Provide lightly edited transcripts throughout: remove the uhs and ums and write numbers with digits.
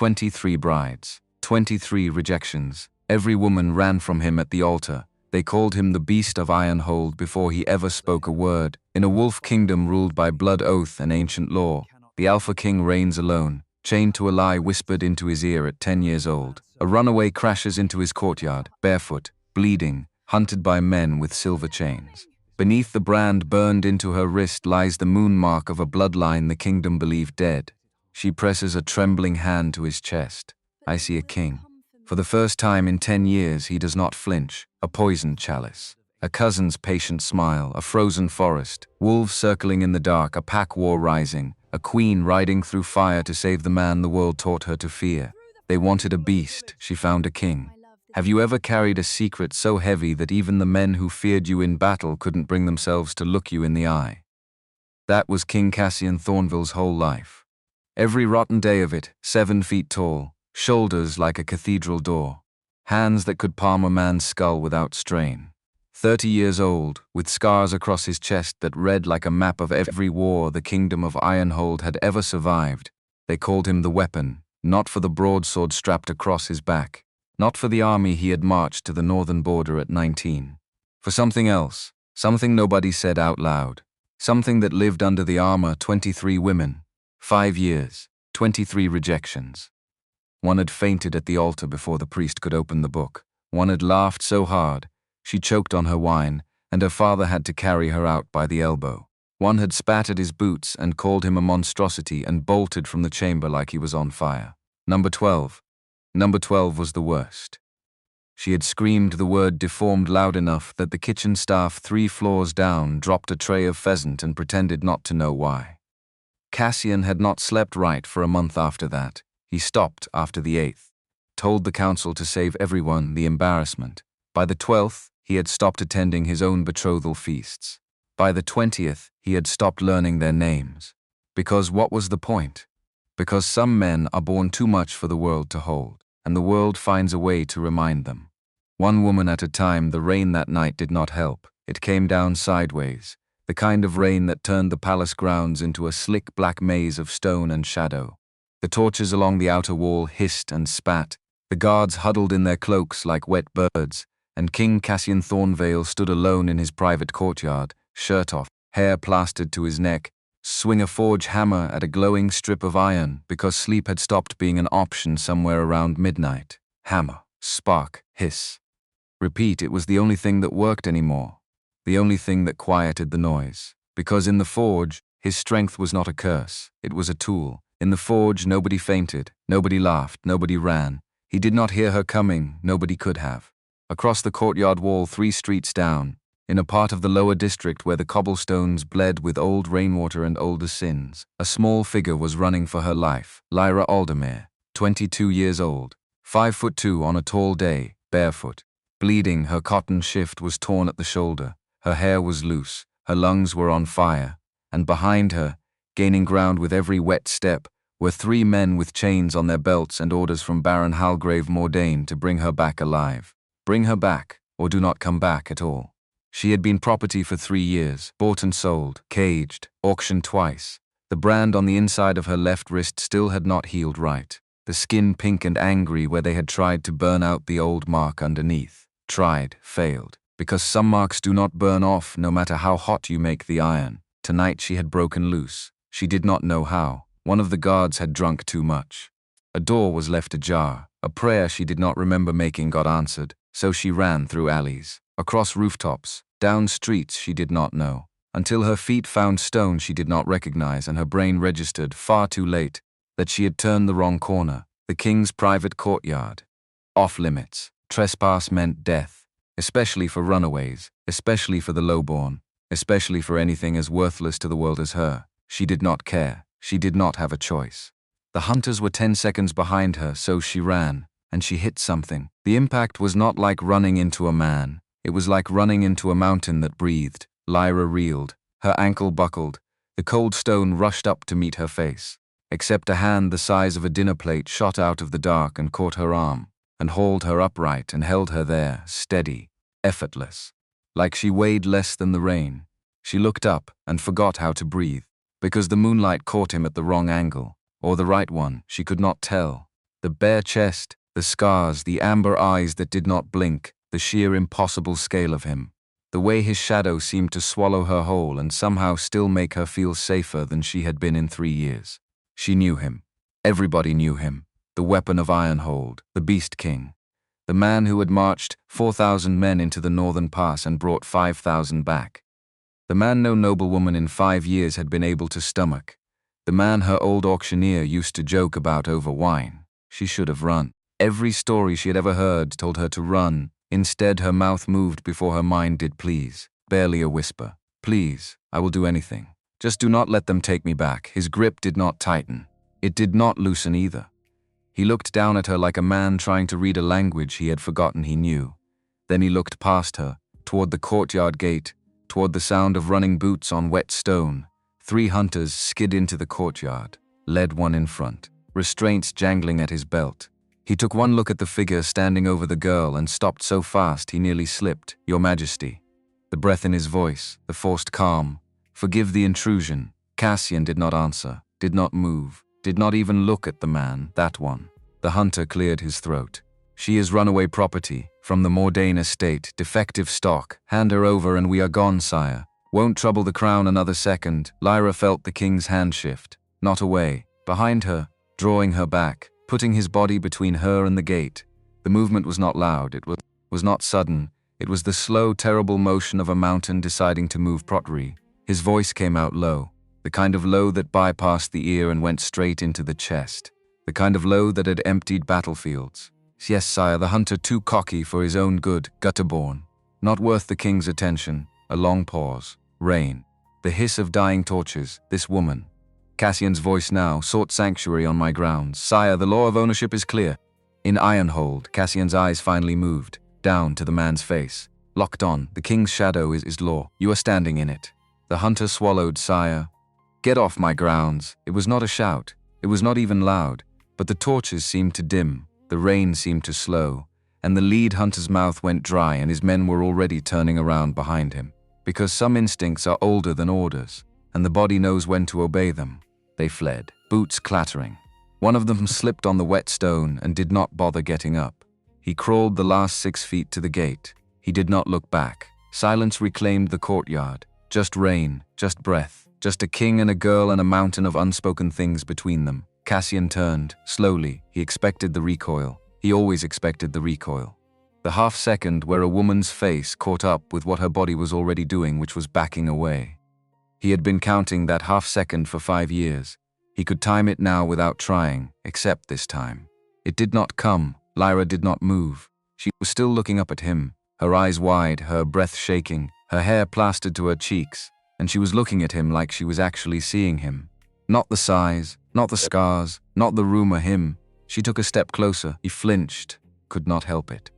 23 brides, 23 rejections. Every woman ran from him at the altar. They called him the Beast of Ironhold before he ever spoke a word. In a wolf kingdom ruled by blood oath and ancient law, the Alpha King reigns alone, chained to a lie whispered into his ear at 10 years old. A runaway crashes into his courtyard, barefoot, bleeding, hunted by men with silver chains. Beneath the brand burned into her wrist lies the moon mark of a bloodline the kingdom believed dead. She presses a trembling hand to his chest. I see a king. For the first time in 10 years he does not flinch. A poisoned chalice. A cousin's patient smile, a frozen forest, wolves circling in the dark, a pack war rising, a queen riding through fire to save the man the world taught her to fear. They wanted a beast, she found a king. Have you ever carried a secret so heavy that even the men who feared you in battle couldn't bring themselves to look you in the eye? That was King Cassian Thornvale's whole life. Every rotten day of it, 7 feet tall, shoulders like a cathedral door, hands that could palm a man's skull without strain. 30 years old, with scars across his chest that read like a map of every war the kingdom of Ironhold had ever survived. They called him the weapon, not for the broadsword strapped across his back, not for the army he had marched to the northern border at 19. For something else, something nobody said out loud, something that lived under the armor. 23 women, 5 years, 23 rejections. One had fainted at the altar before the priest could open the book. One had laughed so hard, she choked on her wine, and her father had to carry her out by the elbow. One had spat at his boots and called him a monstrosity and bolted from the chamber like he was on fire. Number 12. Number 12 was the worst. She had screamed the word deformed loud enough that the kitchen staff 3 floors down dropped a tray of pheasant and pretended not to know why. Cassian had not slept right for a month after that. He stopped after the 8th, told the council to save everyone the embarrassment. By the 12th, he had stopped attending his own betrothal feasts. By the 20th, he had stopped learning their names. Because what was the point? Because some men are born too much for the world to hold, and the world finds a way to remind them. One woman at a time. The rain that night did not help. It came down sideways, the kind of rain that turned the palace grounds into a slick black maze of stone and shadow. The torches along the outer wall hissed and spat. The guards huddled in their cloaks like wet birds, and King Cassian Thornvale stood alone in his private courtyard, shirt off, hair plastered to his neck, swing a forge hammer at a glowing strip of iron because sleep had stopped being an option somewhere around midnight. Hammer, spark, hiss. Repeat. It was the only thing that worked anymore, the only thing that quieted the noise. Because in the forge, his strength was not a curse, it was a tool. In the forge, nobody fainted, nobody laughed, nobody ran. He did not hear her coming, nobody could have. Across the courtyard wall 3 streets down, in a part of the lower district where the cobblestones bled with old rainwater and older sins, a small figure was running for her life. Lyra, 22 years old, 5'2" on a tall day, barefoot. Bleeding, her cotton shift was torn at the shoulder, her hair was loose, her lungs were on fire, and behind her, gaining ground with every wet step, were 3 men with chains on their belts and orders from Baron Halgrave Mordain to bring her back alive. Bring her back, or do not come back at all. She had been property for 3 years, bought and sold, caged, auctioned twice. The brand on the inside of her left wrist still had not healed right, the skin pink and angry where they had tried to burn out the old mark underneath. Tried, failed, because some marks do not burn off no matter how hot you make the iron. Tonight she had broken loose. She did not know how. One of the guards had drunk too much. A door was left ajar. A prayer she did not remember making got answered, so she ran through alleys, across rooftops, down streets she did not know, until her feet found stone she did not recognize and her brain registered, far too late, that she had turned the wrong corner. The king's private courtyard. Off limits. Trespass meant death, especially for runaways, especially for the lowborn, especially for anything as worthless to the world as her. She did not care. She did not have a choice. The hunters were 10 seconds behind her, so she ran, and she hit something. The impact was not like running into a man. It was like running into a mountain that breathed. Lyra reeled. Her ankle buckled. The cold stone rushed up to meet her face. Except a hand the size of a dinner plate shot out of the dark and caught her arm, and hauled her upright and held her there, steady, effortless. Like she weighed less than the rain. She looked up and forgot how to breathe. Because the moonlight caught him at the wrong angle, or the right one, she could not tell. The bare chest, the scars, the amber eyes that did not blink, the sheer impossible scale of him. The way his shadow seemed to swallow her whole and somehow still make her feel safer than she had been in 3 years. She knew him. Everybody knew him. The weapon of Ironhold, the Beast King. The man who had marched 4,000 men into the northern pass and brought 5,000 back. The man no noblewoman in 5 years had been able to stomach. The man her old auctioneer used to joke about over wine. She should have run. Every story she had ever heard told her to run. Instead, her mouth moved before her mind did. Please, barely a whisper. Please, I will do anything. Just do not let them take me back. His grip did not tighten. It did not loosen either. He looked down at her like a man trying to read a language he had forgotten he knew. Then he looked past her, toward the courtyard gate, toward the sound of running boots on wet stone. 3 hunters skid into the courtyard, led one in front, restraints jangling at his belt. He took one look at the figure standing over the girl and stopped so fast he nearly slipped. Your Majesty. The breath in his voice, the forced calm. Forgive the intrusion. Cassian did not answer, did not move, did not even look at the man, that one. The hunter cleared his throat. She is runaway property, from the Mordain estate, defective stock. Hand her over and we are gone, sire. Won't trouble the crown another second. Lyra felt the king's hand shift. Not away, behind her, drawing her back, putting his body between her and the gate. The movement was not loud, it was not sudden. It was the slow, terrible motion of a mountain deciding to move properly. His voice came out low, the kind of low that bypassed the ear and went straight into the chest. The kind of low that had emptied battlefields. Yes, sire, the hunter too cocky for his own good, gutterborn. Not worth the king's attention. A long pause. Rain. The hiss of dying torches. This woman. Cassian's voice now sought sanctuary on my grounds. Sire, the law of ownership is clear. In Ironhold, Cassian's eyes finally moved, down to the man's face. Locked on, the king's shadow is law. You are standing in it. The hunter swallowed, sire. Get off my grounds. It was not a shout. It was not even loud. But the torches seemed to dim, the rain seemed to slow, and the lead hunter's mouth went dry and his men were already turning around behind him. Because some instincts are older than orders, and the body knows when to obey them. They fled, boots clattering. One of them slipped on the wet stone and did not bother getting up. He crawled the last 6 feet to the gate. He did not look back. Silence reclaimed the courtyard. Just rain, just breath, just a king and a girl and a mountain of unspoken things between them. Cassian turned, slowly. He expected the recoil. He always expected the recoil. The half-second where a woman's face caught up with what her body was already doing, which was backing away. He had been counting that half-second for 5 years. He could time it now without trying, except this time. It did not come. Lyra did not move. She was still looking up at him, her eyes wide, her breath shaking, her hair plastered to her cheeks, and she was looking at him like she was actually seeing him. Not the size, not the scars, not the rumor him. She took a step closer. He flinched, could not help it.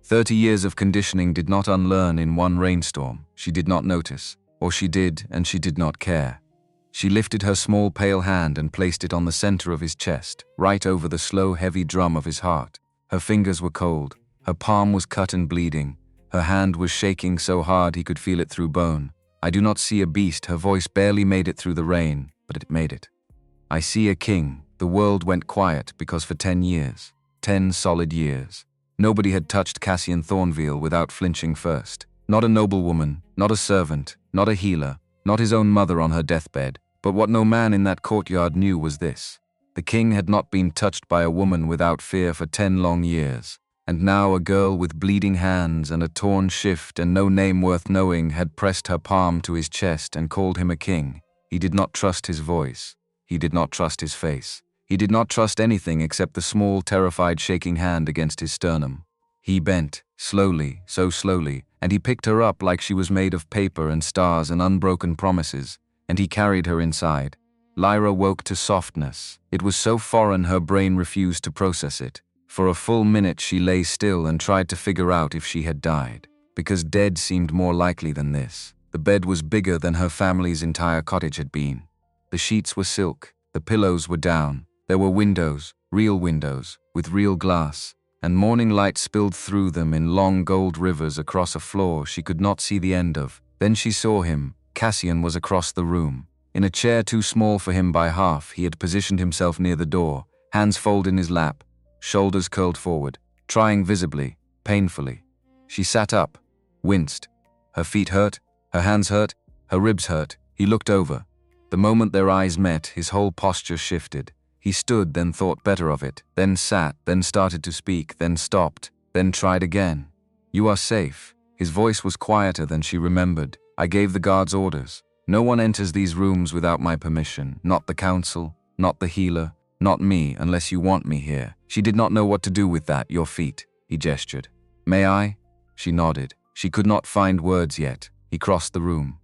30 years of conditioning did not unlearn in one rainstorm. She did not notice, or she did and she did not care. She lifted her small pale hand and placed it on the center of his chest, right over the slow heavy drum of his heart. Her fingers were cold, her palm was cut and bleeding, her hand was shaking so hard he could feel it through bone. I do not see a beast, her voice barely made it through the rain, but it made it. I see a king. The world went quiet because for 10 years, 10 solid years, nobody had touched Cassian Thornvale without flinching first. Not a noblewoman, not a servant, not a healer, not his own mother on her deathbed. But what no man in that courtyard knew was this. The king had not been touched by a woman without fear for 10 long years. And now a girl with bleeding hands and a torn shift and no name worth knowing had pressed her palm to his chest and called him a king. He did not trust his voice. He did not trust his face. He did not trust anything except the small, terrified, shaking hand against his sternum. He bent, slowly, so slowly, and he picked her up like she was made of paper and stars and unbroken promises, and he carried her inside. Lyra woke to softness. It was so foreign her brain refused to process it. For a full minute she lay still and tried to figure out if she had died, because dead seemed more likely than this. The bed was bigger than her family's entire cottage had been. The sheets were silk, the pillows were down. There were windows, real windows, with real glass, and morning light spilled through them in long gold rivers across a floor she could not see the end of. Then she saw him. Cassian was across the room. In a chair too small for him by half, he had positioned himself near the door, hands folded in his lap. shoulders curled forward, trying visibly, painfully. She sat up, winced. Her feet hurt, her hands hurt, her ribs hurt. He looked over. The moment their eyes met, his whole posture shifted. He stood, then thought better of it, then sat, then started to speak, then stopped, then tried again. "You are safe." His voice was quieter than she remembered. "I gave the guards orders. No one enters these rooms without my permission. Not the council, not the healer, not me, unless you want me here." She did not know what to do with that. "Your feet," he gestured. "May I?" She nodded. She could not find words yet. He crossed the room.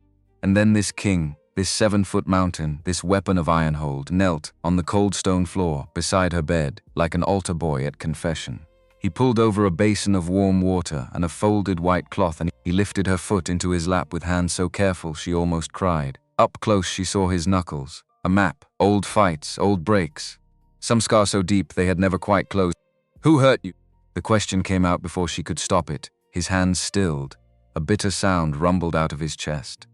And then this king, this 7-foot mountain, this weapon of Ironhold, knelt on the cold stone floor beside her bed, like an altar boy at confession. He pulled over a basin of warm water and a folded white cloth, and he lifted her foot into his lap with hands so careful she almost cried. Up close she saw his knuckles, a map, old fights, old breaks, some scar so deep they had never quite closed. "Who hurt you?" The question came out before she could stop it. His hands stilled. A bitter sound rumbled out of his chest.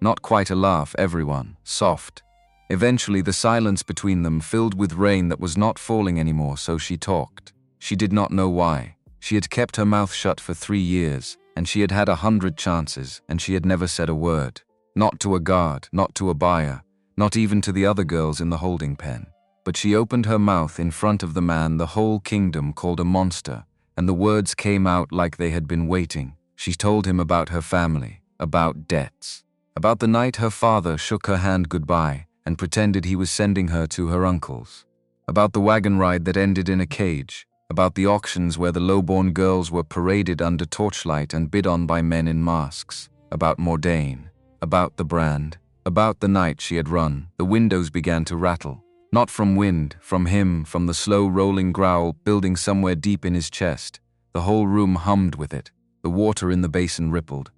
Not quite a laugh, everyone, soft. Eventually the silence between them filled with rain that was not falling anymore, so she talked. She did not know why. She had kept her mouth shut for 3 years, and she had had 100 chances, and she had never said a word. Not to a guard, not to a buyer, not even to the other girls in the holding pen. But she opened her mouth in front of the man the whole kingdom called a monster, and the words came out like they had been waiting. She told him about her family, about debts, about the night her father shook her hand goodbye and pretended he was sending her to her uncle's, about the wagon ride that ended in a cage, about the auctions where the lowborn girls were paraded under torchlight and bid on by men in masks, about Mordain, about the brand, about the night she had run. The windows began to rattle. Not from wind, from him, from the slow rolling growl building somewhere deep in his chest. The whole room hummed with it. The water in the basin rippled.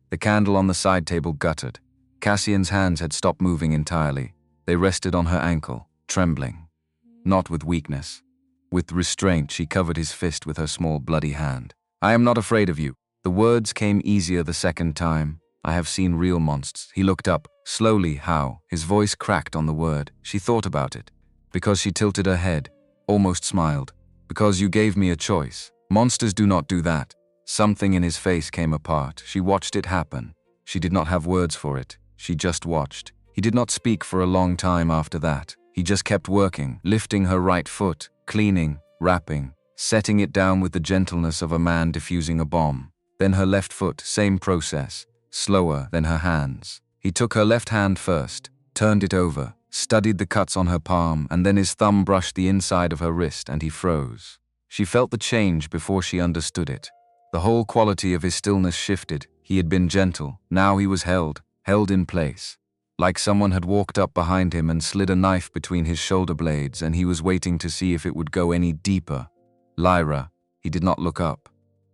The candle on the side table guttered. Cassian's hands had stopped moving entirely. They rested on her ankle, trembling. Not with weakness. With restraint, she covered his fist with her small bloody hand. "I am not afraid of you." The words came easier the second time. "I have seen real monsters." He looked up. Slowly, how? His voice cracked on the word. She thought about it. "Because," she tilted her head, almost smiled. "Because you gave me a choice. Monsters do not do that." Something in his face came apart. She watched it happen. She did not have words for it. She just watched. He did not speak for a long time after that. He just kept working, lifting her right foot, cleaning, wrapping, setting it down with the gentleness of a man defusing a bomb. Then her left foot, same process, slower than her hands. He took her left hand first, turned it over, studied the cuts on her palm, and then his thumb brushed the inside of her wrist, and he froze. She felt the change before she understood it. The whole quality of his stillness shifted. He had been gentle. Now he was held in place. Like someone had walked up behind him and slid a knife between his shoulder blades, and he was waiting to see if it would go any deeper. "Lyra." He did not look up.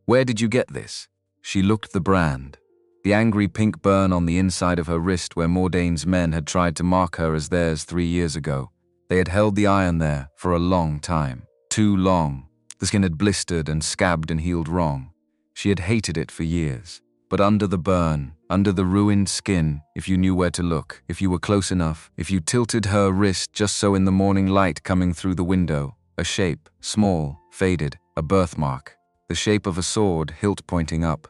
"Where did you get this?" She looked the brand. The angry pink burn on the inside of her wrist where Mordain's men had tried to mark her as theirs 3 years ago. They had held the iron there for a long time. Too long. The skin had blistered and scabbed and healed wrong. She had hated it for years. But under the burn, under the ruined skin, if you knew where to look, if you were close enough, if you tilted her wrist just so in the morning light coming through the window, a shape, small, faded, a birthmark. The shape of a sword, hilt pointing up,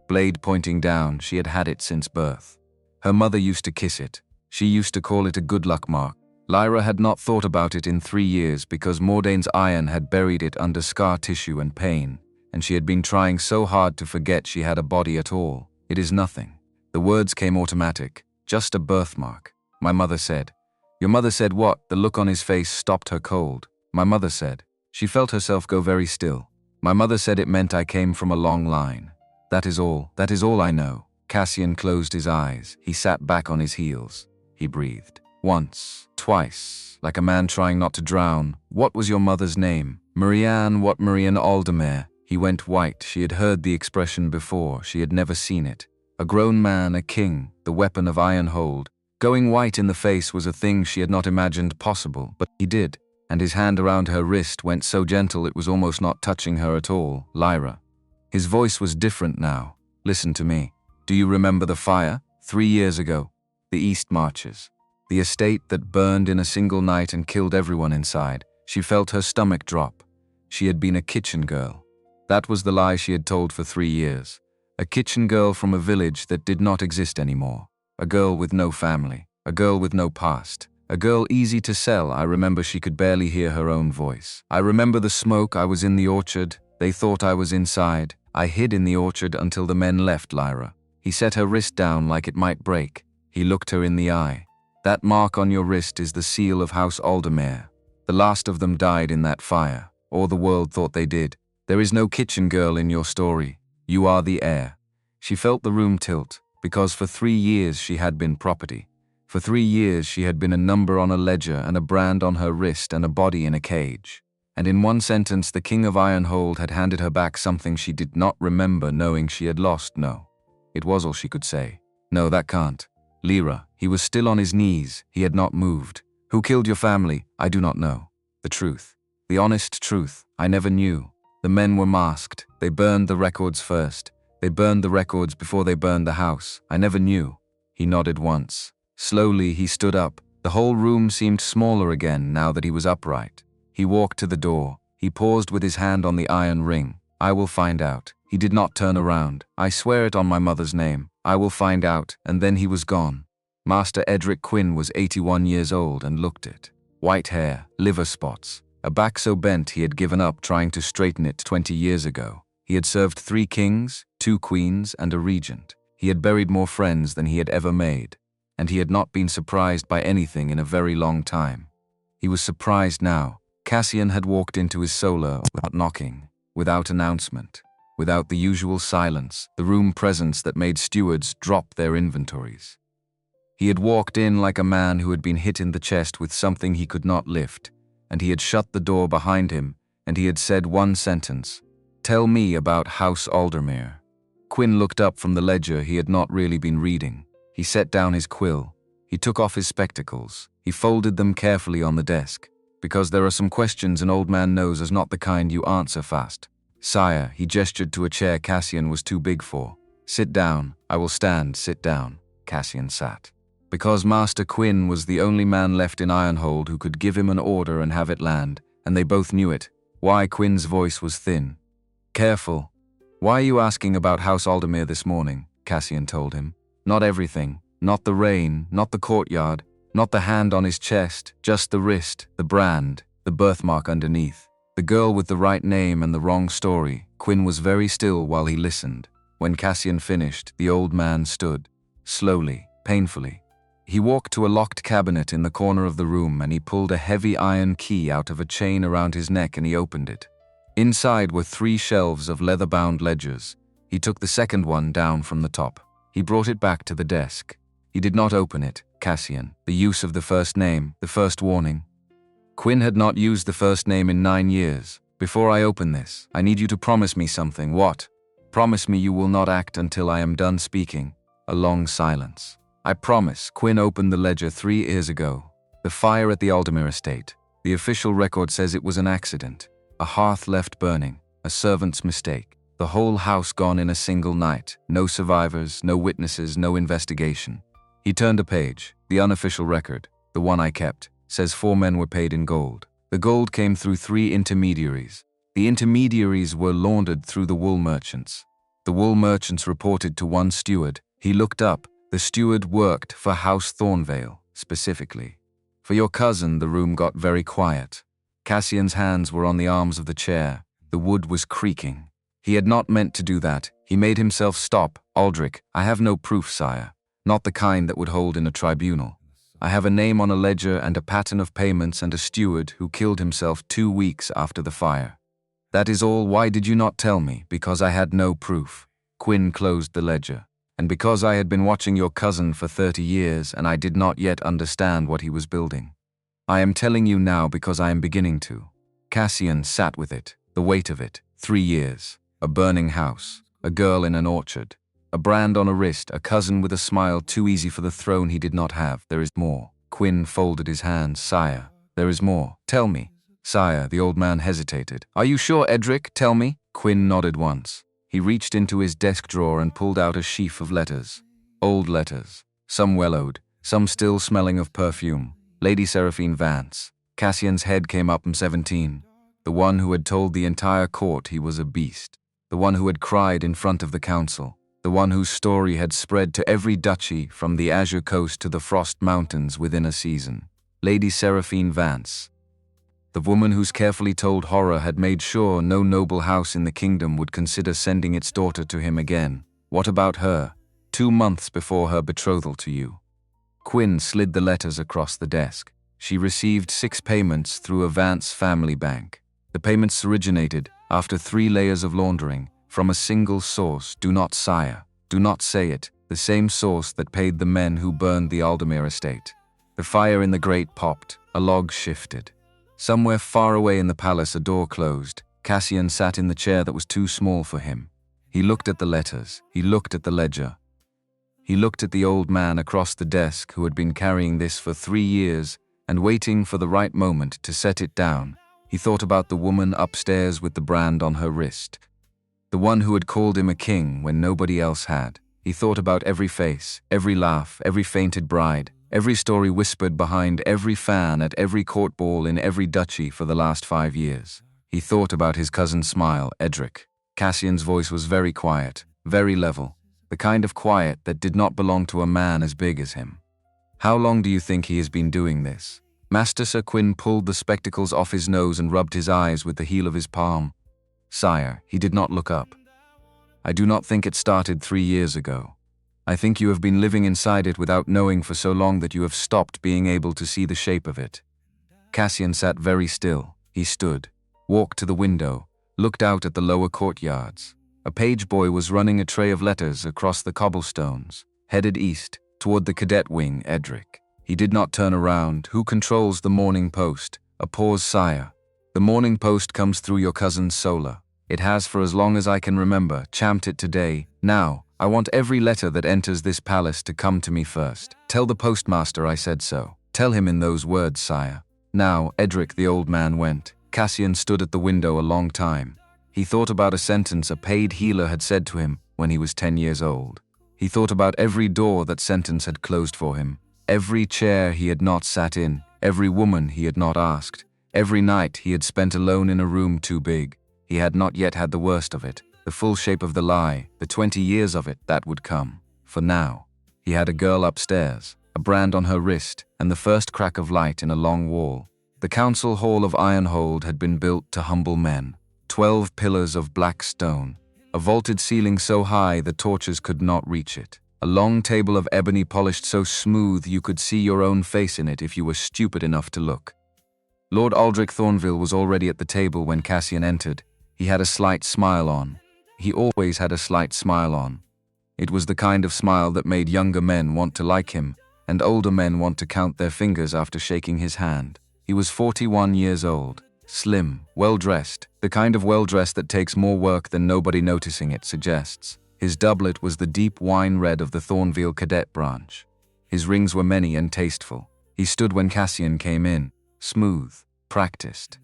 blade pointing down. She had had it since birth. Her mother used to kiss it. She used to call it a good luck mark. Lyra had not thought about it in 3 years because Mordain's iron had buried it under scar tissue and pain, and she had been trying so hard to forget she had a body at all. "It is nothing." The words came automatic. "Just a birthmark." "My mother said." "Your mother said what?" The look on his face stopped her cold. "My mother said." She felt herself go very still. "My mother said it meant I came from a long line. That is all. That is all I know." Cassian closed his eyes. He sat back on his heels. He breathed. Once, twice, like a man trying not to drown. "What was your mother's name?" "Marianne." "What Marianne Aldermere?" He went white. She had heard the expression before. She had never seen it. A grown man, a king, the weapon of Ironhold. Going white in the face was a thing she had not imagined possible, but he did, and his hand around her wrist went so gentle it was almost not touching her at all. "Lyra." His voice was different now. "Listen to me. Do you remember the fire? 3 years ago. The East Marches. The estate that burned in a single night and killed everyone inside." She felt her stomach drop. She had been a kitchen girl. That was the lie she had told for 3 years. A kitchen girl from a village that did not exist anymore. A girl with no family. A girl with no past. A girl easy to sell. I remember she could barely hear her own voice. I remember the smoke. I was in the orchard. They thought I was inside. I hid in the orchard until the men left Lyra. He set her wrist down like it might break. He looked her in the eye. That mark on your wrist is the seal of House Aldermere. The last of them died in that fire, or the world thought they did. There is no kitchen girl in your story. You are the heir. She felt the room tilt, because for 3 years she had been property. For 3 years she had been a number on a ledger and a brand on her wrist and a body in a cage. And in one sentence the King of Ironhold had handed her back something she did not remember knowing she had lost. No. It was all she could say. No, that can't. Lyra, he was still on his knees. He had not moved. Who killed your family? I do not know. The truth. The honest truth. I never knew. The men were masked. They burned the records first. They burned the records before they burned the house. I never knew. He nodded once. Slowly he stood up. The whole room seemed smaller again now that he was upright. He walked to the door. He paused with his hand on the iron ring. I will find out. He did not turn around. I swear it on my mother's name. I will find out. And then he was gone. Master Edric Quinn was 81 years old and looked it. White hair, liver spots, a back so bent he had given up trying to straighten it 20 years ago. He had served 3 kings, 2 queens, and a regent. He had buried more friends than he had ever made. And he had not been surprised by anything in a very long time. He was surprised now. Cassian had walked into his solar without knocking, without announcement, without the usual silence, the room presence that made stewards drop their inventories. He had walked in like a man who had been hit in the chest with something he could not lift, and he had shut the door behind him, and he had said one sentence, "Tell me about House Aldermere." Quinn looked up from the ledger he had not really been reading. He set down his quill. He took off his spectacles. He folded them carefully on the desk. Because there are some questions an old man knows is not the kind you answer fast. "Sire," he gestured to a chair Cassian was too big for. "Sit down." "I will stand, sit down." Cassian sat. Because Master Quinn was the only man left in Ironhold who could give him an order and have it land, and they both knew it. Why Quinn's voice was thin. "Careful. Why are you asking about House Aldermere this morning?" Cassian told him. "Not everything. Not the rain, not the courtyard. Not the hand on his chest, just the wrist, the brand, the birthmark underneath. The girl with the right name and the wrong story." Quinn was very still while he listened. When Cassian finished, the old man stood. Slowly, painfully. He walked to a locked cabinet in the corner of the room and he pulled a heavy iron key out of a chain around his neck and he opened it. Inside were 3 shelves of leather-bound ledgers. He took the second one down from the top. He brought it back to the desk. He did not open it. Cassian, the use of the first name, the first warning. Quinn had not used the first name in 9 years. "Before I open this, I need you to promise me something." "What?" "Promise me you will not act until I am done speaking." A long silence. "I promise." Quinn opened the ledger 3 years ago. The fire at the Aldermere estate. The official record says it was an accident. A hearth left burning. A servant's mistake. The whole house gone in a single night. No survivors, no witnesses, no investigation. He turned a page. The unofficial record, the one I kept, says 4 men were paid in gold. The gold came through 3 intermediaries. The intermediaries were laundered through the wool merchants. The wool merchants reported to one steward. He looked up. The steward worked for House Thornvale, specifically. For your cousin, the room got very quiet. Cassian's hands were on the arms of the chair. The wood was creaking. He had not meant to do that. He made himself stop. "Aldrich, I have no proof, sire. Not the kind that would hold in a tribunal. I have a name on a ledger and a pattern of payments and a steward who killed himself 2 weeks after the fire. That is all. Why did you not tell me?" "Because I had no proof." Quinn closed the ledger. "And because I had been watching your cousin for 30 years and I did not yet understand what he was building. I am telling you now because I am beginning to." Cassian sat with it, the weight of it. 3 years. A burning house. A girl in an orchard. A brand on a wrist, a cousin with a smile too easy for the throne he did not have. "There is more." Quinn folded his hands. "Sire, there is more. Tell me." "Sire," the old man hesitated. "Are you sure, Edric? Tell me." Quinn nodded once. He reached into his desk drawer and pulled out a sheaf of letters. Old letters. Some yellowed, some still smelling of perfume. Lady Seraphine Vance. Cassian's head came up. "17. the one who had told the entire court he was a beast, the one who had cried in front of the council, the one whose story had spread to every duchy from the Azure Coast to the Frost Mountains within a season. Lady Seraphine Vance. The woman whose carefully told horror had made sure no noble house in the kingdom would consider sending its daughter to him again. What about her, 2 months before her betrothal to you? Quinn slid the letters across the desk. She received 6 payments through a Vance family bank. The payments originated, after 3 layers of laundering, from a single source. Do not, sire. Do not say it. The same source that paid the men who burned the Aldemir estate. The fire in the grate popped. A log shifted. Somewhere far away in the palace, a door closed. Cassian sat in the chair that was too small for him. He looked at the letters. He looked at the ledger. He looked at the old man across the desk who had been carrying this for 3 years and waiting for the right moment to set it down. He thought about the woman upstairs with the brand on her wrist. The one who had called him a king when nobody else had. He thought about every face, every laugh, every fainted bride, every story whispered behind every fan at every court ball in every duchy for the last 5 years. He thought about his cousin's smile, Edric. Cassian's voice was very quiet, very level, the kind of quiet that did not belong to a man as big as him. How long do you think he has been doing this? Master Sir Quinn pulled the spectacles off his nose and rubbed his eyes with the heel of his palm. Sire, he did not look up. I do not think it started 3 years ago. I think you have been living inside it without knowing for so long that you have stopped being able to see the shape of it. Cassian sat very still. He stood, walked to the window, looked out at the lower courtyards. A page boy was running a tray of letters across the cobblestones, headed east, toward the cadet wing, Edric. He did not turn around. Who controls the Morning Post? A pause, sire. The Morning Post comes through your cousin's solar. It has for as long as I can remember, champed it today. Now, I want every letter that enters this palace to come to me first. Tell the postmaster I said so. Tell him in those words, sire. Now, Edric, the old man went. Cassian stood at the window a long time. He thought about a sentence a paid healer had said to him when he was 10 years old. He thought about every door that sentence had closed for him, every chair he had not sat in, every woman he had not asked, every night he had spent alone in a room too big. He had not yet had the worst of it, the full shape of the lie, the 20 years of it that would come. For now, he had a girl upstairs, a brand on her wrist, and the first crack of light in a long wall. The council hall of Ironhold had been built to humble men. 12 pillars of black stone, a vaulted ceiling so high the torches could not reach it, a long table of ebony polished so smooth you could see your own face in it if you were stupid enough to look. Lord Aldrich Thornvale was already at the table when Cassian entered. He had a slight smile on. He always had a slight smile on. It was the kind of smile that made younger men want to like him, and older men want to count their fingers after shaking his hand. He was 41 years old. Slim, well-dressed, the kind of well-dressed that takes more work than nobody noticing it suggests. His doublet was the deep wine red of the Thornvale cadet branch. His rings were many and tasteful. He stood when Cassian came in, smooth, practiced.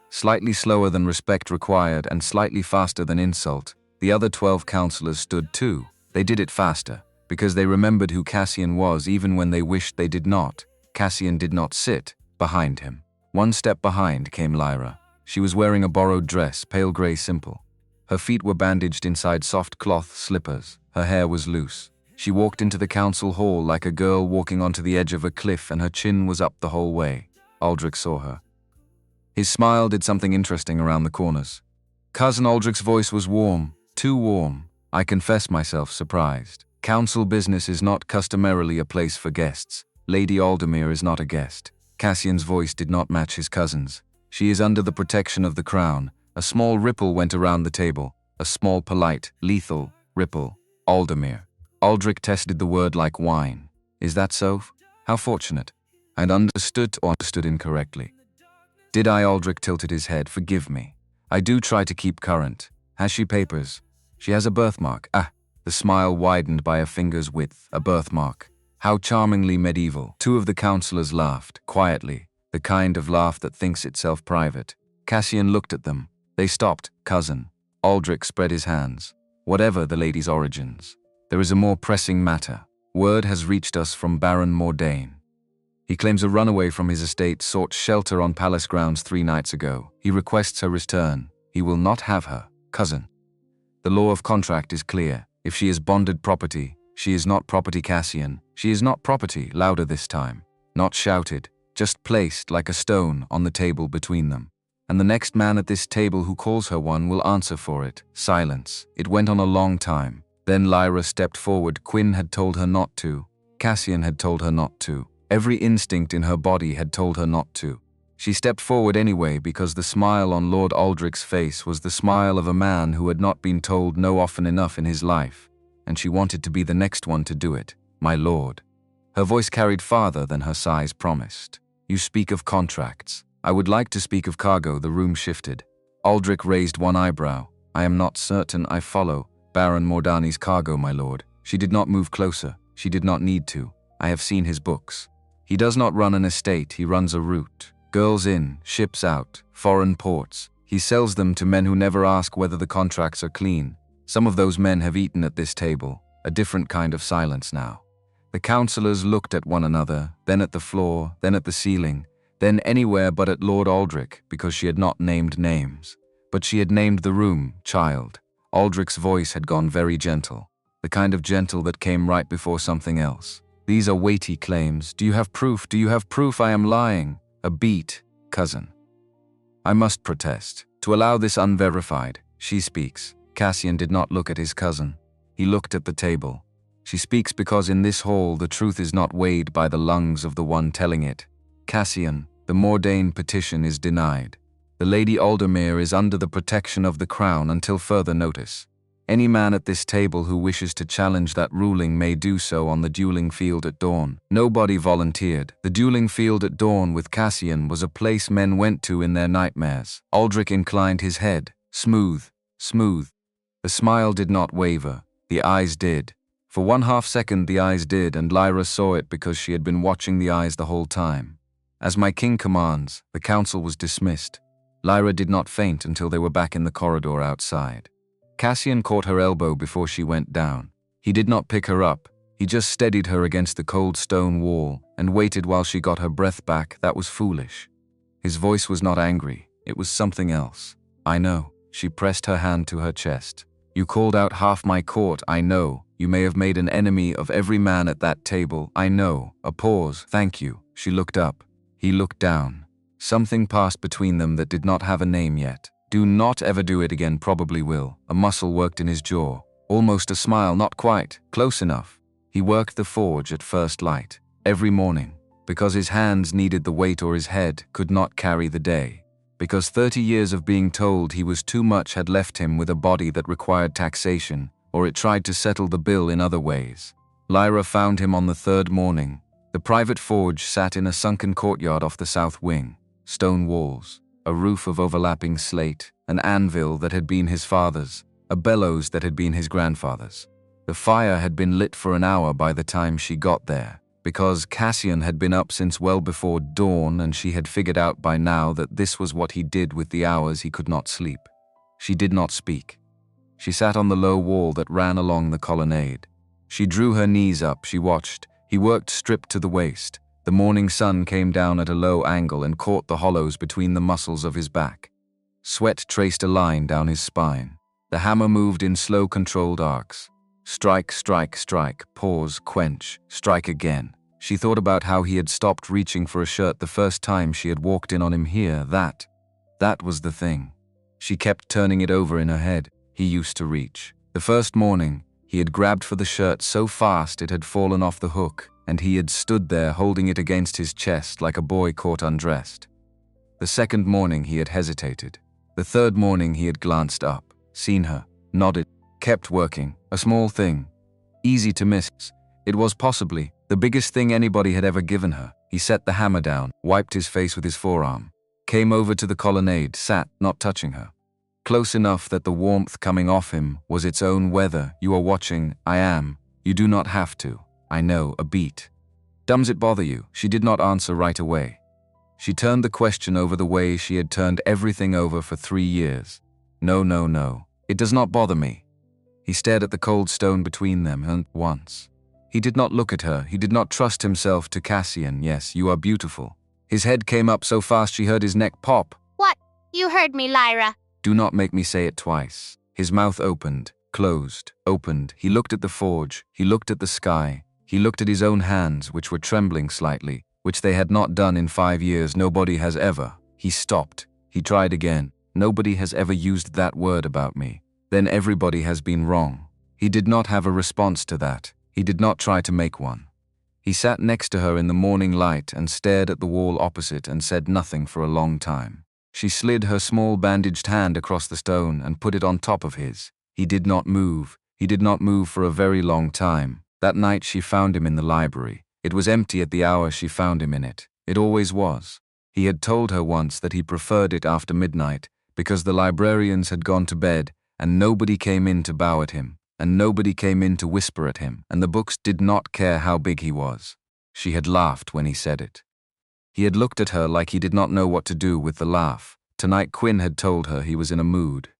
Slightly slower than respect required and slightly faster than insult. The other 12 counselors stood too. They did it faster, because they remembered who Cassian was even when they wished they did not. Cassian did not sit behind him. 1 step behind came Lyra. She was wearing a borrowed dress, pale grey simple. Her feet were bandaged inside soft cloth slippers. Her hair was loose. She walked into the council hall like a girl walking onto the edge of a cliff, and her chin was up the whole way. Aldrich saw her. His smile did something interesting around the corners. Cousin Aldrich's voice was warm, too warm. I confess myself surprised. Council business is not customarily a place for guests. Lady Aldemir is not a guest. Cassian's voice did not match his cousin's. She is under the protection of the crown. A small ripple went around the table. A small, polite, lethal ripple. Aldemir. Aldrich tested the word like wine. Is that so? How fortunate. I'd understood or understood incorrectly. Did I? Aldrich tilted his head. Forgive me. I do try to keep current. Has she papers? She has a birthmark. Ah, the smile widened by a finger's width. A birthmark. How charmingly medieval. 2 of the counselors laughed, quietly, the kind of laugh that thinks itself private. Cassian looked at them. They stopped. Cousin. Aldrich spread his hands. Whatever the lady's origins, there is a more pressing matter. Word has reached us from Baron Mordain. He claims a runaway from his estate sought shelter on palace grounds 3 nights ago. He requests her return. He will not have her, cousin. The law of contract is clear. If she is bonded property, she is not property, Cassian. She is not property, louder this time. Not shouted, just placed like a stone on the table between them. And the next man at this table who calls her one will answer for it. Silence. It went on a long time. Then Lyra stepped forward. Quinn had told her not to. Cassian had told her not to. Every instinct in her body had told her not to. She stepped forward anyway because the smile on Lord Aldrich's face was the smile of a man who had not been told no often enough in his life, and she wanted to be the next one to do it. My lord. Her voice carried farther than her size promised. You speak of contracts. I would like to speak of cargo. The room shifted. Aldrich raised one eyebrow. I am not certain I follow Baron Mordani's cargo, my lord. She did not move closer. She did not need to. I have seen his books. He does not run an estate, he runs a route. Girls in, ships out, foreign ports. He sells them to men who never ask whether the contracts are clean. Some of those men have eaten at this table. A different kind of silence now. The councillors looked at one another, then at the floor, then at the ceiling, then anywhere but at Lord Aldrich, because she had not named names. But she had named the room, child. Aldrich's voice had gone very gentle. The kind of gentle that came right before something else. These are weighty claims. Do you have proof? Do you have proof I am lying? A beat, cousin. I must protest. To allow this unverified, she speaks. Cassian did not look at his cousin. He looked at the table. She speaks because in this hall the truth is not weighed by the lungs of the one telling it. Cassian, the Mordain petition is denied. The Lady Aldermere is under the protection of the crown until further notice. Any man at this table who wishes to challenge that ruling may do so on the dueling field at dawn. Nobody volunteered. The dueling field at dawn with Cassian was a place men went to in their nightmares. Aldrich inclined his head. Smooth, smooth. The smile did not waver. The eyes did. For 1/2 second the eyes did, and Lyra saw it because she had been watching the eyes the whole time. As my king commands, the council was dismissed. Lyra did not faint until they were back in the corridor outside. Cassian caught her elbow before she went down. He did not pick her up. He just steadied her against the cold stone wall and waited while she got her breath back. That was foolish. His voice was not angry. It was something else. I know. She pressed her hand to her chest. You called out half my court. I know. You may have made an enemy of every man at that table. I know. A pause. Thank you. She looked up. He looked down. Something passed between them that did not have a name yet. Do not ever do it again, probably will. A muscle worked in his jaw. Almost a smile, not quite. Close enough. He worked the forge at first light. Every morning. Because his hands needed the weight or his head could not carry the day. Because 30 years of being told he was too much had left him with a body that required taxation, or it tried to settle the bill in other ways. Lyra found him on the 3rd morning. The private forge sat in a sunken courtyard off the south wing. Stone walls. A roof of overlapping slate, an anvil that had been his father's, a bellows that had been his grandfather's. The fire had been lit for an hour by the time she got there, because Cassian had been up since well before dawn and she had figured out by now that this was what he did with the hours he could not sleep. She did not speak. She sat on the low wall that ran along the colonnade. She drew her knees up, she watched. He worked stripped to the waist. The morning sun came down at a low angle and caught the hollows between the muscles of his back. Sweat traced a line down his spine. The hammer moved in slow, controlled arcs. Strike, strike, strike, pause, quench, strike again. She thought about how he had stopped reaching for a shirt the first time she had walked in on him here. That was the thing. She kept turning it over in her head. He used to reach. The first morning, he had grabbed for the shirt so fast it had fallen off the hook, and he had stood there holding it against his chest like a boy caught undressed. The second morning he had hesitated. The third morning he had glanced up, seen her, nodded, kept working, a small thing. Easy to miss. It was possibly the biggest thing anybody had ever given her. He set the hammer down, wiped his face with his forearm, came over to the colonnade, sat, not touching her. Close enough that the warmth coming off him was its own weather. You are watching, I am. You do not have to. I know, a beat. Does it bother you? She did not answer right away. She turned the question over the way she had turned everything over for 3 years. No, no, no. It does not bother me. He stared at the cold stone between them, and once. He did not look at her, he did not trust himself to Cassian. Yes, you are beautiful. His head came up so fast she heard his neck pop. What? You heard me, Lyra. Do not make me say it twice. His mouth opened, closed, opened. He looked at the forge, he looked at the sky, he looked at his own hands, which were trembling slightly, which they had not done in 5 years. Nobody has ever. He stopped. He tried again. Nobody has ever used that word about me. Then everybody has been wrong. He did not have a response to that. He did not try to make one. He sat next to her in the morning light and stared at the wall opposite and said nothing for a long time. She slid her small bandaged hand across the stone and put it on top of his. He did not move. He did not move for a very long time. That night she found him in the library. It was empty at the hour she found him in it. It always was. He had told her once that he preferred it after midnight because the librarians had gone to bed and nobody came in to bow at him, and nobody came in to whisper at him, and the books did not care how big he was. She had laughed when he said it. He had looked at her like he did not know what to do with the laugh. Tonight Quinn had told her he was in a mood.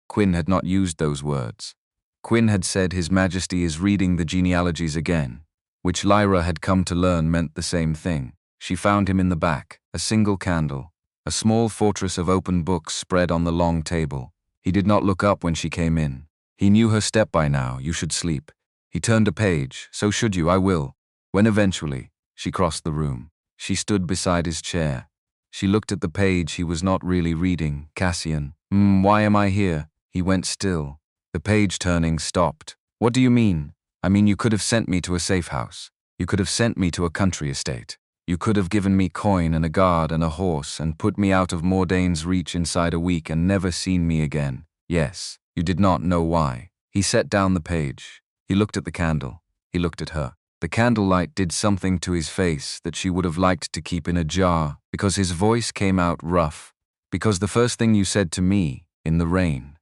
Quinn had not used those words. Quinn had said His Majesty is reading the genealogies again, which Lyra had come to learn meant the same thing. She found him in the back, a single candle, a small fortress of open books spread on the long table. He did not look up when she came in. He knew her step by now. You should sleep. He turned a page. So should you. I will. When eventually, she crossed the room. She stood beside his chair. She looked at the page he was not really reading. Cassian. Why am I here? He went still. The page turning stopped. What do you mean? I mean you could have sent me to a safe house. You could have sent me to a country estate. You could have given me coin and a guard and a horse and put me out of Mordane's reach inside a week and never seen me again. Yes, you did not know why. He set down the page. He looked at the candle. He looked at her. The candlelight did something to his face that she would have liked to keep in a jar, because his voice came out rough. Because the first thing you said to me, in the rain,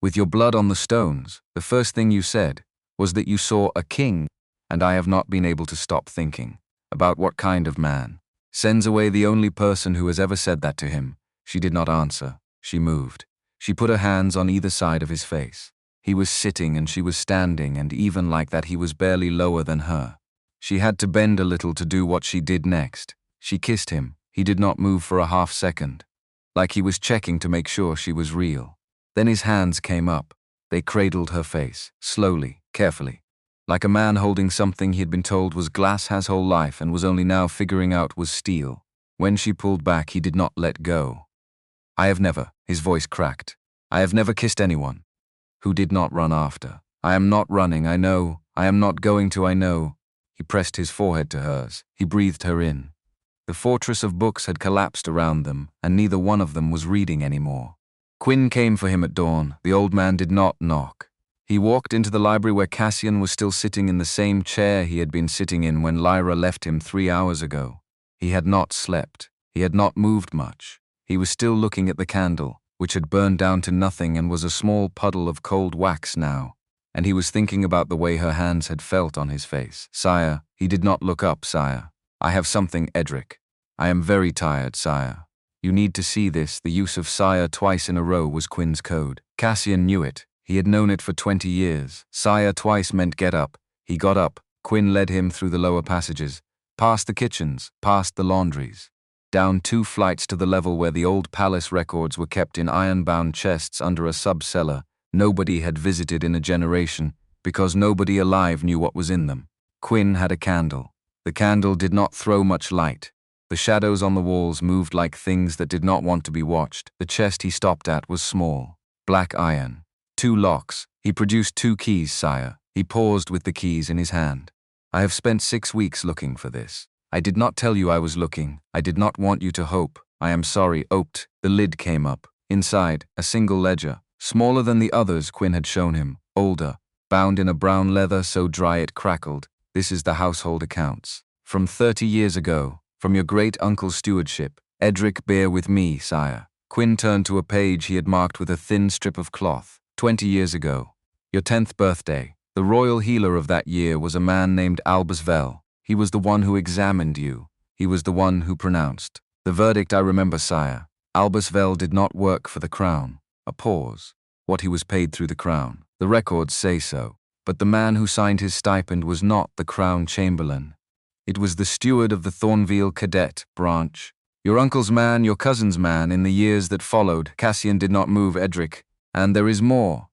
with your blood on the stones, the first thing you said was that you saw a king, and I have not been able to stop thinking about what kind of man sends away the only person who has ever said that to him. She did not answer. She moved. She put her hands on either side of his face. He was sitting and she was standing, and even like that he was barely lower than her. She had to bend a little to do what she did next. She kissed him. He did not move for a half second, like he was checking to make sure she was real. Then his hands came up. They cradled her face, slowly, carefully, like a man holding something he had been told was glass his whole life and was only now figuring out was steel. When she pulled back, he did not let go. I have never, his voice cracked, I have never kissed anyone who did not run after. I am not running, I know. I am not going to, I know. He pressed his forehead to hers. He breathed her in. The fortress of books had collapsed around them, and neither one of them was reading anymore. Quinn came for him at dawn. The old man did not knock. He walked into the library where Cassian was still sitting in the same chair he had been sitting in when Lyra left him 3 hours ago. He had not slept. He had not moved much. He was still looking at the candle, which had burned down to nothing and was a small puddle of cold wax now, and he was thinking about the way her hands had felt on his face. Sire, he did not look up. Sire, I have something, Edric. I am very tired, sire. You need to see this. The use of sire twice in a row was Quinn's code. Cassian knew it. He had known it for 20 years. Sire twice meant get up. He got up. Quinn led him through the lower passages, past the kitchens, past the laundries, down 2 flights to the level where the old palace records were kept in iron-bound chests under a sub-cellar nobody had visited in a generation because nobody alive knew what was in them. Quinn had a candle. The candle did not throw much light. The shadows on the walls moved like things that did not want to be watched. The chest he stopped at was small. Black iron. 2 locks. He produced 2 keys, sire. He paused with the keys in his hand. I have spent 6 weeks looking for this. I did not tell you I was looking. I did not want you to hope. I am sorry. Opened. The lid came up. Inside, a single ledger, smaller than the others Quinn had shown him, older, bound in a brown leather so dry it crackled. This is the household accounts. From 30 years ago, from your great-uncle's stewardship. Edric, bear with me, sire. Quinn turned to a page he had marked with a thin strip of cloth. 20 years ago. Your 10th birthday. The royal healer of that year was a man named Albus Vell. He was the one who examined you. He was the one who pronounced the verdict. I remember, sire. Albus Vell did not work for the crown. A pause. What he was paid through the crown. The records say so. But the man who signed his stipend was not the Crown Chamberlain. It was the steward of the Thornvale Cadet branch. Your uncle's man, your cousin's man. In the years that followed, Cassian did not move Edric. And there is more,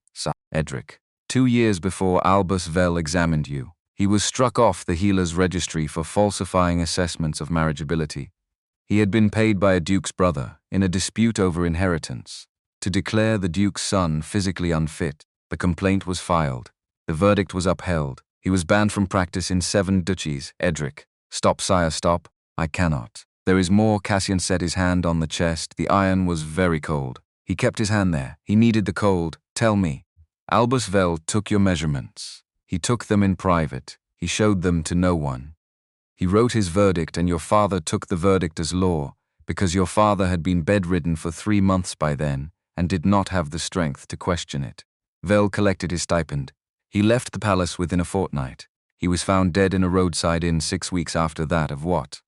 Edric. 2 years before Albus Vel examined you, he was struck off the healer's registry for falsifying assessments of marriageability. He had been paid by a duke's brother, in a dispute over inheritance, to declare the duke's son physically unfit. The complaint was filed. The verdict was upheld. He was banned from practice in 7 duchies. Edric. Stop, sire, stop. I cannot. There is more. Cassian set his hand on the chest. The iron was very cold. He kept his hand there. He needed the cold. Tell me. Albus Vel took your measurements. He took them in private. He showed them to no one. He wrote his verdict, and your father took the verdict as law, because your father had been bedridden for 3 months by then, and did not have the strength to question it. Vel collected his stipend. He left the palace within a fortnight. He was found dead in a roadside inn 6 weeks after that. Of what?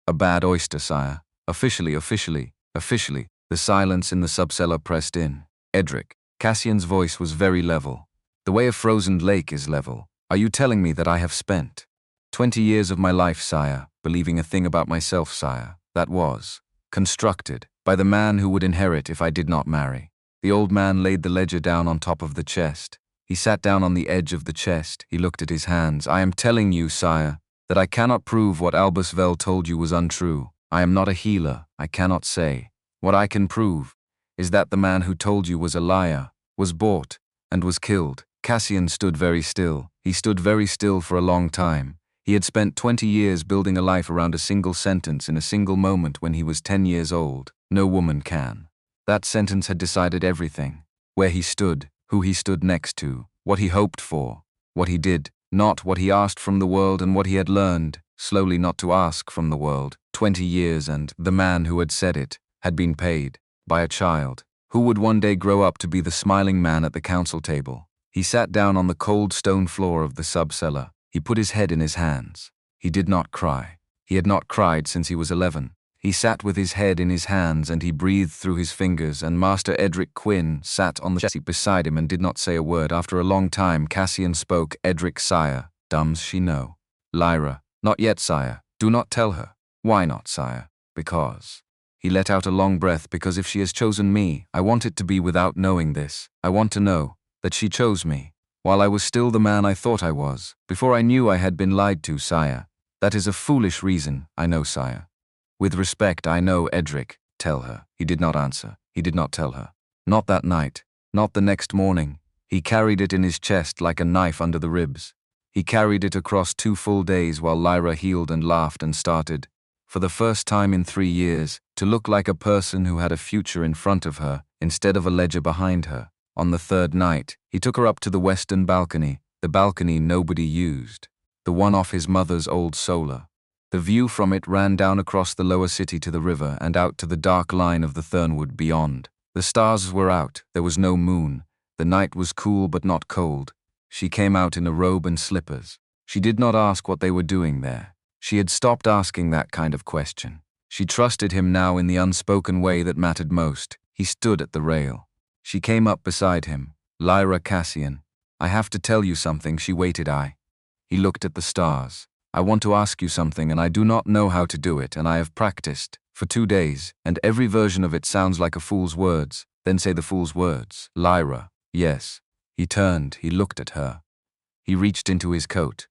A bad oyster, sire. Officially. The silence in the subcellar pressed in. Edric. Cassian's voice was very level. The way a frozen lake is level. Are you telling me that I have spent 20 years of my life, sire, believing a thing about myself, sire, that was constructed by the man who would inherit if I did not marry? The old man laid the ledger down on top of the chest. He sat down on the edge of the chest. He looked at his hands. I am telling you, sire, that I cannot prove what Albus Vel told you was untrue. I am not a healer. I cannot say. What I can prove is that the man who told you was a liar, was bought, and was killed. Cassian stood very still. He stood very still for a long time. He had spent 20 years building a life around a single sentence in a single moment when he was 10 years old. No woman can. That sentence had decided everything. Where he stood, who he stood next to, what he hoped for, what he did, not what he asked from the world, and what he had learned, slowly, not to ask from the world. 20 years, and the man who had said it had been paid by a child who would one day grow up to be the smiling man at the council table. He sat down on the cold stone floor of the subcellar. He put his head in his hands. He did not cry. He had not cried since he was 11. He sat with his head in his hands, and he breathed through his fingers, and Master Edric Quinn sat on the seat beside him and did not say a word. After a long time, Cassian spoke. Edric, sire. Does she know? Lyra. Not yet, sire. Do not tell her. Why not, sire? Because. He let out a long breath. Because if she has chosen me, I want it to be without knowing this. I want to know that she chose me, while I was still the man I thought I was, before I knew I had been lied to, sire. That is a foolish reason, I know, sire. With respect, I know, Edric. Tell her. He did not answer. He did not tell her. Not that night. Not the next morning. He carried it in his chest like a knife under the ribs. He carried it across 2 full days while Lyra healed and laughed and started, for the first time in 3 years, to look like a person who had a future in front of her instead of a ledger behind her. On the 3rd night, he took her up to the western balcony, the balcony nobody used, the one off his mother's old solar. The view from it ran down across the lower city to the river and out to the dark line of the Thornwood beyond. The stars were out. There was no moon. The night was cool but not cold. She came out in a robe and slippers. She did not ask what they were doing there. She had stopped asking that kind of question. She trusted him now in the unspoken way that mattered most. He stood at the rail. She came up beside him. Lyra, Cassian. I have to tell you something. She waited. He looked at the stars. I want to ask you something, and I do not know how to do it, and I have practiced for 2 days, and every version of it sounds like a fool's words. Then say the fool's words. Lyra. Yes. He turned. He looked at her. He reached into his coat.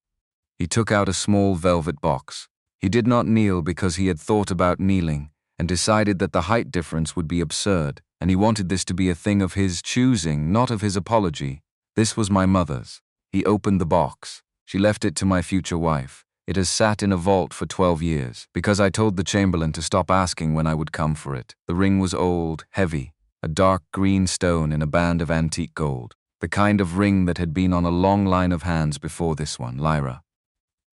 He took out a small velvet box. He did not kneel because he had thought about kneeling and decided that the height difference would be absurd, and he wanted this to be a thing of his choosing, not of his apology. This was my mother's. He opened the box. She left it to my future wife. It has sat in a vault for 12 years, because I told the chamberlain to stop asking when I would come for it. The ring was old, heavy, a dark green stone in a band of antique gold, the kind of ring that had been on a long line of hands before this one. Lyra.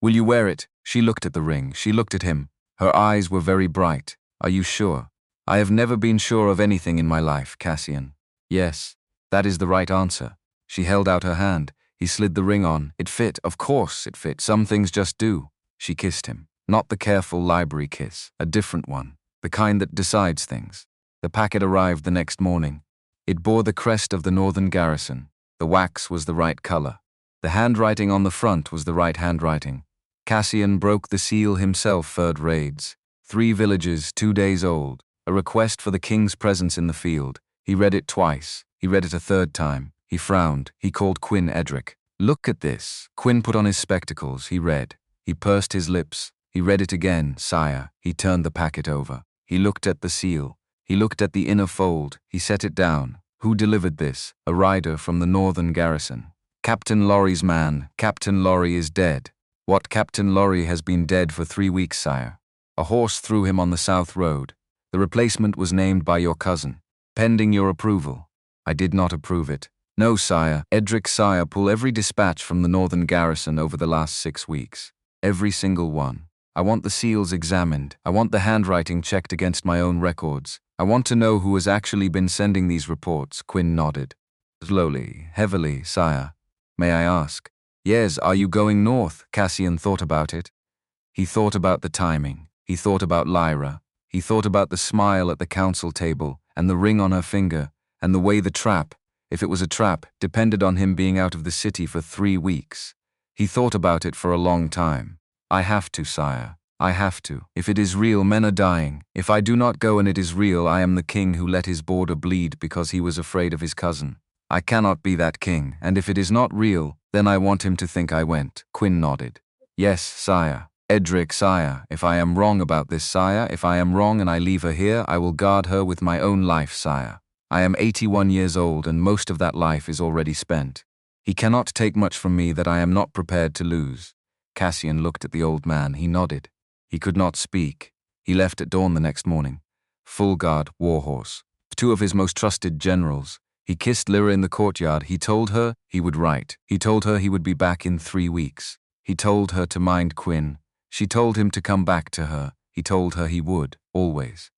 Will you wear it? She looked at the ring. She looked at him. Her eyes were very bright. Are you sure? I have never been sure of anything in my life, Cassian. Yes, that is the right answer. She held out her hand. He slid the ring on. It fit. Of course it fit. Some things just do. She kissed him. Not the careful library kiss. A different one. The kind that decides things. The packet arrived the next morning. It bore the crest of the northern garrison. The wax was the right color. The handwriting on the front was the right handwriting. Cassian broke the seal himself. Third raids. 3 villages, 2 days old. A request for the king's presence in the field. He read it twice. He read it a third time. He frowned. He called Quinn Edric. Look at this. Quinn put on his spectacles. He read. He pursed his lips. He read it again, sire. He turned the packet over. He looked at the seal. He looked at the inner fold. He set it down. Who delivered this? A rider from the northern garrison. Captain Lorry's man. Captain Lorry is dead. What? Captain Lorry has been dead for 3 weeks, sire. A horse threw him on the south road. The replacement was named by your cousin. Pending your approval. I did not approve it. No, sire. Edric, sire, pull every dispatch from the northern garrison over the last 6 weeks. Every single one. I want the seals examined. I want the handwriting checked against my own records. I want to know who has actually been sending these reports. Quinn nodded. Slowly, heavily, sire. May I ask? Yes, are you going north? Cassian thought about it. He thought about the timing. He thought about Lyra. He thought about the smile at the council table, and the ring on her finger, and the way the trap, if it was a trap, depended on him being out of the city for 3 weeks. He thought about it for a long time. I have to, sire. I have to. If it is real, men are dying. If I do not go and it is real, I am the king who let his border bleed because he was afraid of his cousin. I cannot be that king, and if it is not real, then I want him to think I went. Quinn nodded. Yes, sire. Edric, sire, if I am wrong about this, sire, if I am wrong and I leave her here, I will guard her with my own life, sire. I am 81 years old and most of that life is already spent. He cannot take much from me that I am not prepared to lose. Cassian looked at the old man. He nodded. He could not speak. He left at dawn the next morning. Full guard, warhorse. 2 of his most trusted generals. He kissed Lyra in the courtyard. He told her he would write. He told her he would be back in 3 weeks. He told her to mind Quinn. She told him to come back to her. He told her he would, always.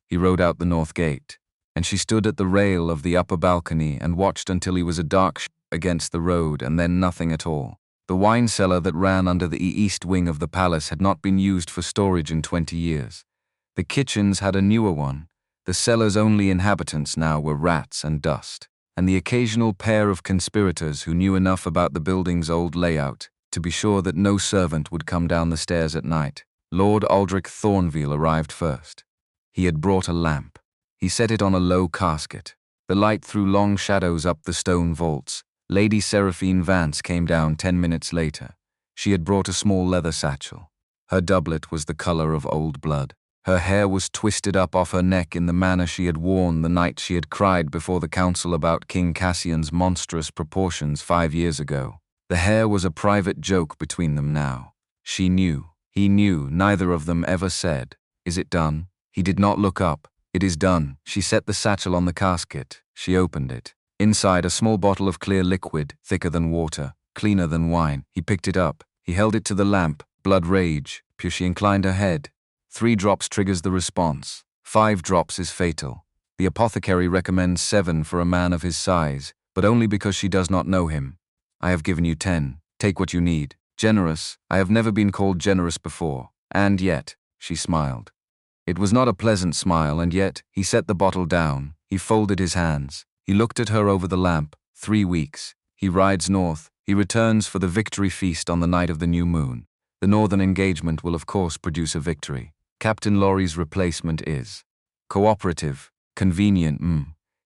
He rode out the north gate, and she stood at the rail of the upper balcony and watched until he was a dark shadow against the road and then nothing at all. The wine cellar that ran under the east wing of the palace had not been used for storage in 20 years. The kitchens had a newer one. The cellar's only inhabitants now were rats and dust, and the occasional pair of conspirators who knew enough about the building's old layout to be sure that no servant would come down the stairs at night. Lord Aldrich Thornvale arrived first. He had brought a lamp. He set it on a low casket. The light threw long shadows up the stone vaults. Lady Seraphine Vance came down 10 minutes later. She had brought a small leather satchel. Her doublet was the color of old blood. Her hair was twisted up off her neck in the manner she had worn the night she had cried before the council about King Cassian's monstrous proportions 5 years ago. The hair was a private joke between them now. She knew. He knew. Neither of them ever said, "Is it done?" He did not look up. "It is done." She set the satchel on the casket. She opened it. Inside, a small bottle of clear liquid, thicker than water, cleaner than wine. He picked it up. He held it to the lamp. Blood rage. Pure. She inclined her head. 3 drops triggers the response. 5 drops is fatal. The apothecary recommends 7 for a man of his size, but only because she does not know him. I have given you 10. Take what you need. Generous. I have never been called generous before. And yet, she smiled. It was not a pleasant smile, and yet, he set the bottle down. He folded his hands. He looked at her over the lamp. 3 weeks. He rides north. He returns for the victory feast on the night of the new moon. The northern engagement will of course produce a victory. Captain Lorry's replacement is cooperative, convenient.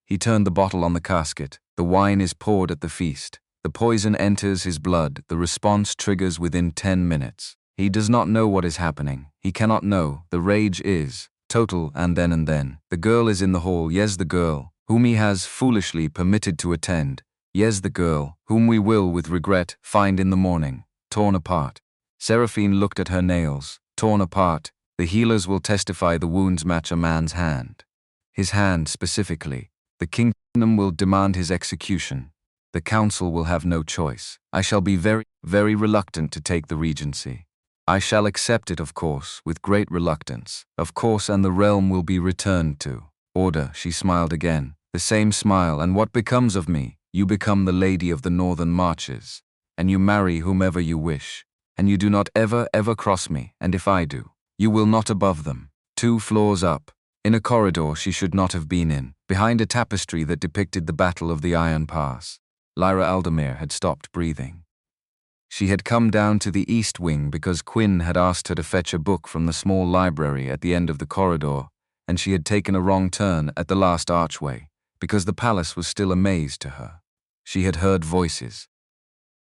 He turned the bottle on the casket. The wine is poured at the feast. The poison enters his blood. The response triggers within 10 minutes. He does not know what is happening. He cannot know. The rage is total, and then. The girl is in the hall. Yes, the girl, whom he has foolishly permitted to attend. Yes, the girl, whom we will, with regret, find in the morning, torn apart. Seraphine looked at her nails. Torn apart. The healers will testify the wounds match a man's hand. His hand, specifically. The kingdom will demand his execution. The council will have no choice. I shall be very, very reluctant to take the regency. I shall accept it, of course, with great reluctance. Of course, and the realm will be returned to order. She smiled again. The same smile. And what becomes of me? You become the lady of the northern marches. And you marry whomever you wish. And you do not ever cross me. And if I do, you will not above them. 2 floors up. In a corridor she should not have been in. Behind a tapestry that depicted the Battle of the Iron Pass. Lyra Aldemir had stopped breathing. She had come down to the east wing because Quinn had asked her to fetch a book from the small library at the end of the corridor, and she had taken a wrong turn at the last archway, because the palace was still a maze to her. She had heard voices.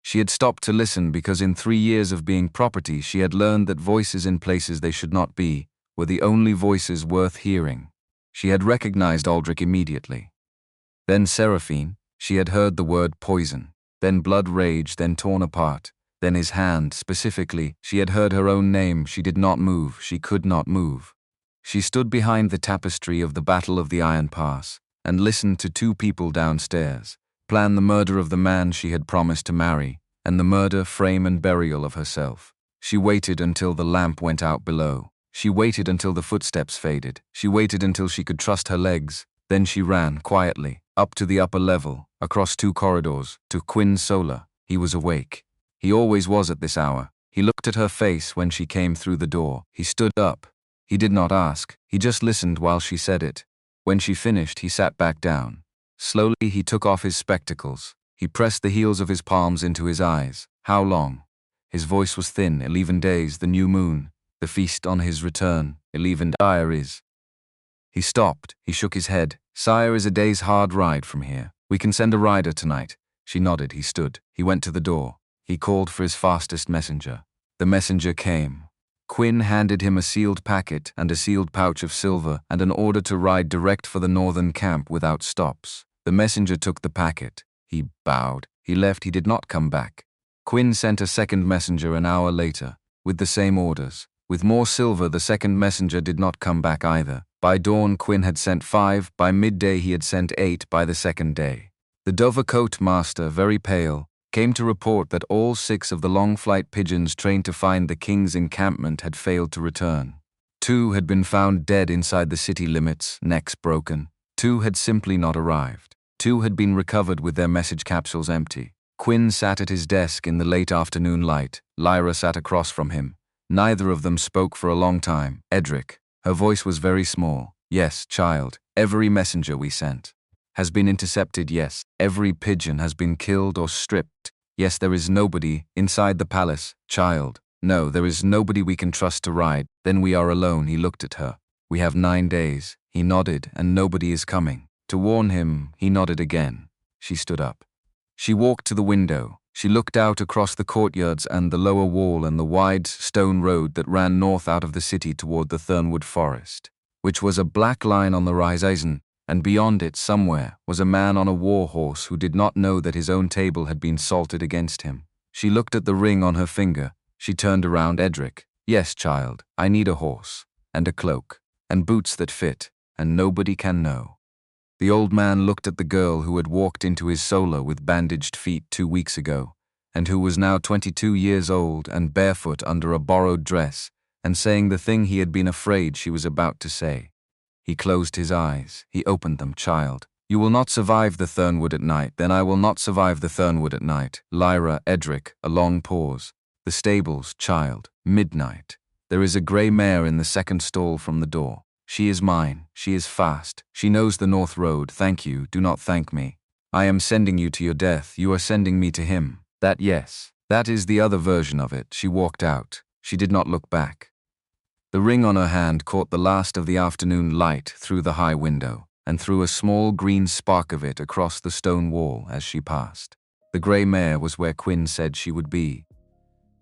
She had stopped to listen because in 3 years of being property she had learned that voices in places they should not be were the only voices worth hearing. She had recognized Aldrich immediately. Then Seraphine, she had heard the word poison, then blood rage, then torn apart, then his hand, specifically, she had heard her own name. She did not move, she could not move. She stood behind the tapestry of the Battle of the Iron Pass and listened to 2 people downstairs plan the murder of the man she had promised to marry, and the murder, frame and burial of herself. She waited until the lamp went out below. She waited until the footsteps faded. She waited until she could trust her legs. Then she ran, quietly, up to the upper level, across 2 corridors, to Quinn's solar. He was awake. He always was at this hour. He looked at her face when she came through the door. He stood up. He did not ask. He just listened while she said it. When she finished, he sat back down. Slowly, he took off his spectacles. He pressed the heels of his palms into his eyes. How long? His voice was thin. 11 days, the new moon, the feast on his return. 11 is. He stopped. He shook his head. Sire, is a day's hard ride from here. We can send a rider tonight. She nodded. He stood. He went to the door. He called for his fastest messenger. The messenger came. Quinn handed him a sealed packet and a sealed pouch of silver and an order to ride direct for the northern camp without stops. The messenger took the packet. He bowed. He left. He did not come back. Quinn sent a second messenger an hour later, with the same orders. With more silver, the second messenger did not come back either. By dawn, Quinn had sent 5. By midday, he had sent 8 by the second day. The Dovercote master, very pale, came to report that all 6 of the long-flight pigeons trained to find the king's encampment had failed to return. 2 had been found dead inside the city limits, necks broken. 2 had simply not arrived. 2 had been recovered with their message capsules empty. Quinn sat at his desk in the late afternoon light. Lyra sat across from him. Neither of them spoke for a long time. Edric. Her voice was very small. Yes, child, every messenger we sent has been intercepted. Yes, every pigeon has been killed or stripped. Yes, there is nobody inside the palace, child. No, there is nobody we can trust to ride. Then we are alone. He looked at her. We have 9 days. He nodded, and nobody is coming. To warn him, he nodded again. She stood up. She walked to the window. She looked out across the courtyards and the lower wall and the wide stone road that ran north out of the city toward the Thornwood forest, which was a black line on the horizon, and beyond it somewhere was a man on a war horse who did not know that his own table had been salted against him. She looked at the ring on her finger. She turned around. Edric. Yes, child, I need a horse, and a cloak, and boots that fit, and nobody can know. The old man looked at the girl who had walked into his solar with bandaged feet 2 weeks ago, and who was now 22 years old and barefoot under a borrowed dress, and saying the thing he had been afraid she was about to say. He closed his eyes. He opened them. Child, you will not survive the Thornwood at night. Then I will not survive the Thornwood at night. Lyra. Edric. A long pause. The stables. Child. Midnight. There is a grey mare in the second stall from the door. She is mine. She is fast. She knows the north road. Thank you. Do not thank me. I am sending you to your death. You are sending me to him. That, yes. That is the other version of it. She walked out. She did not look back. The ring on her hand caught the last of the afternoon light through the high window, and threw a small green spark of it across the stone wall as she passed. The grey mare was where Quinn said she would be.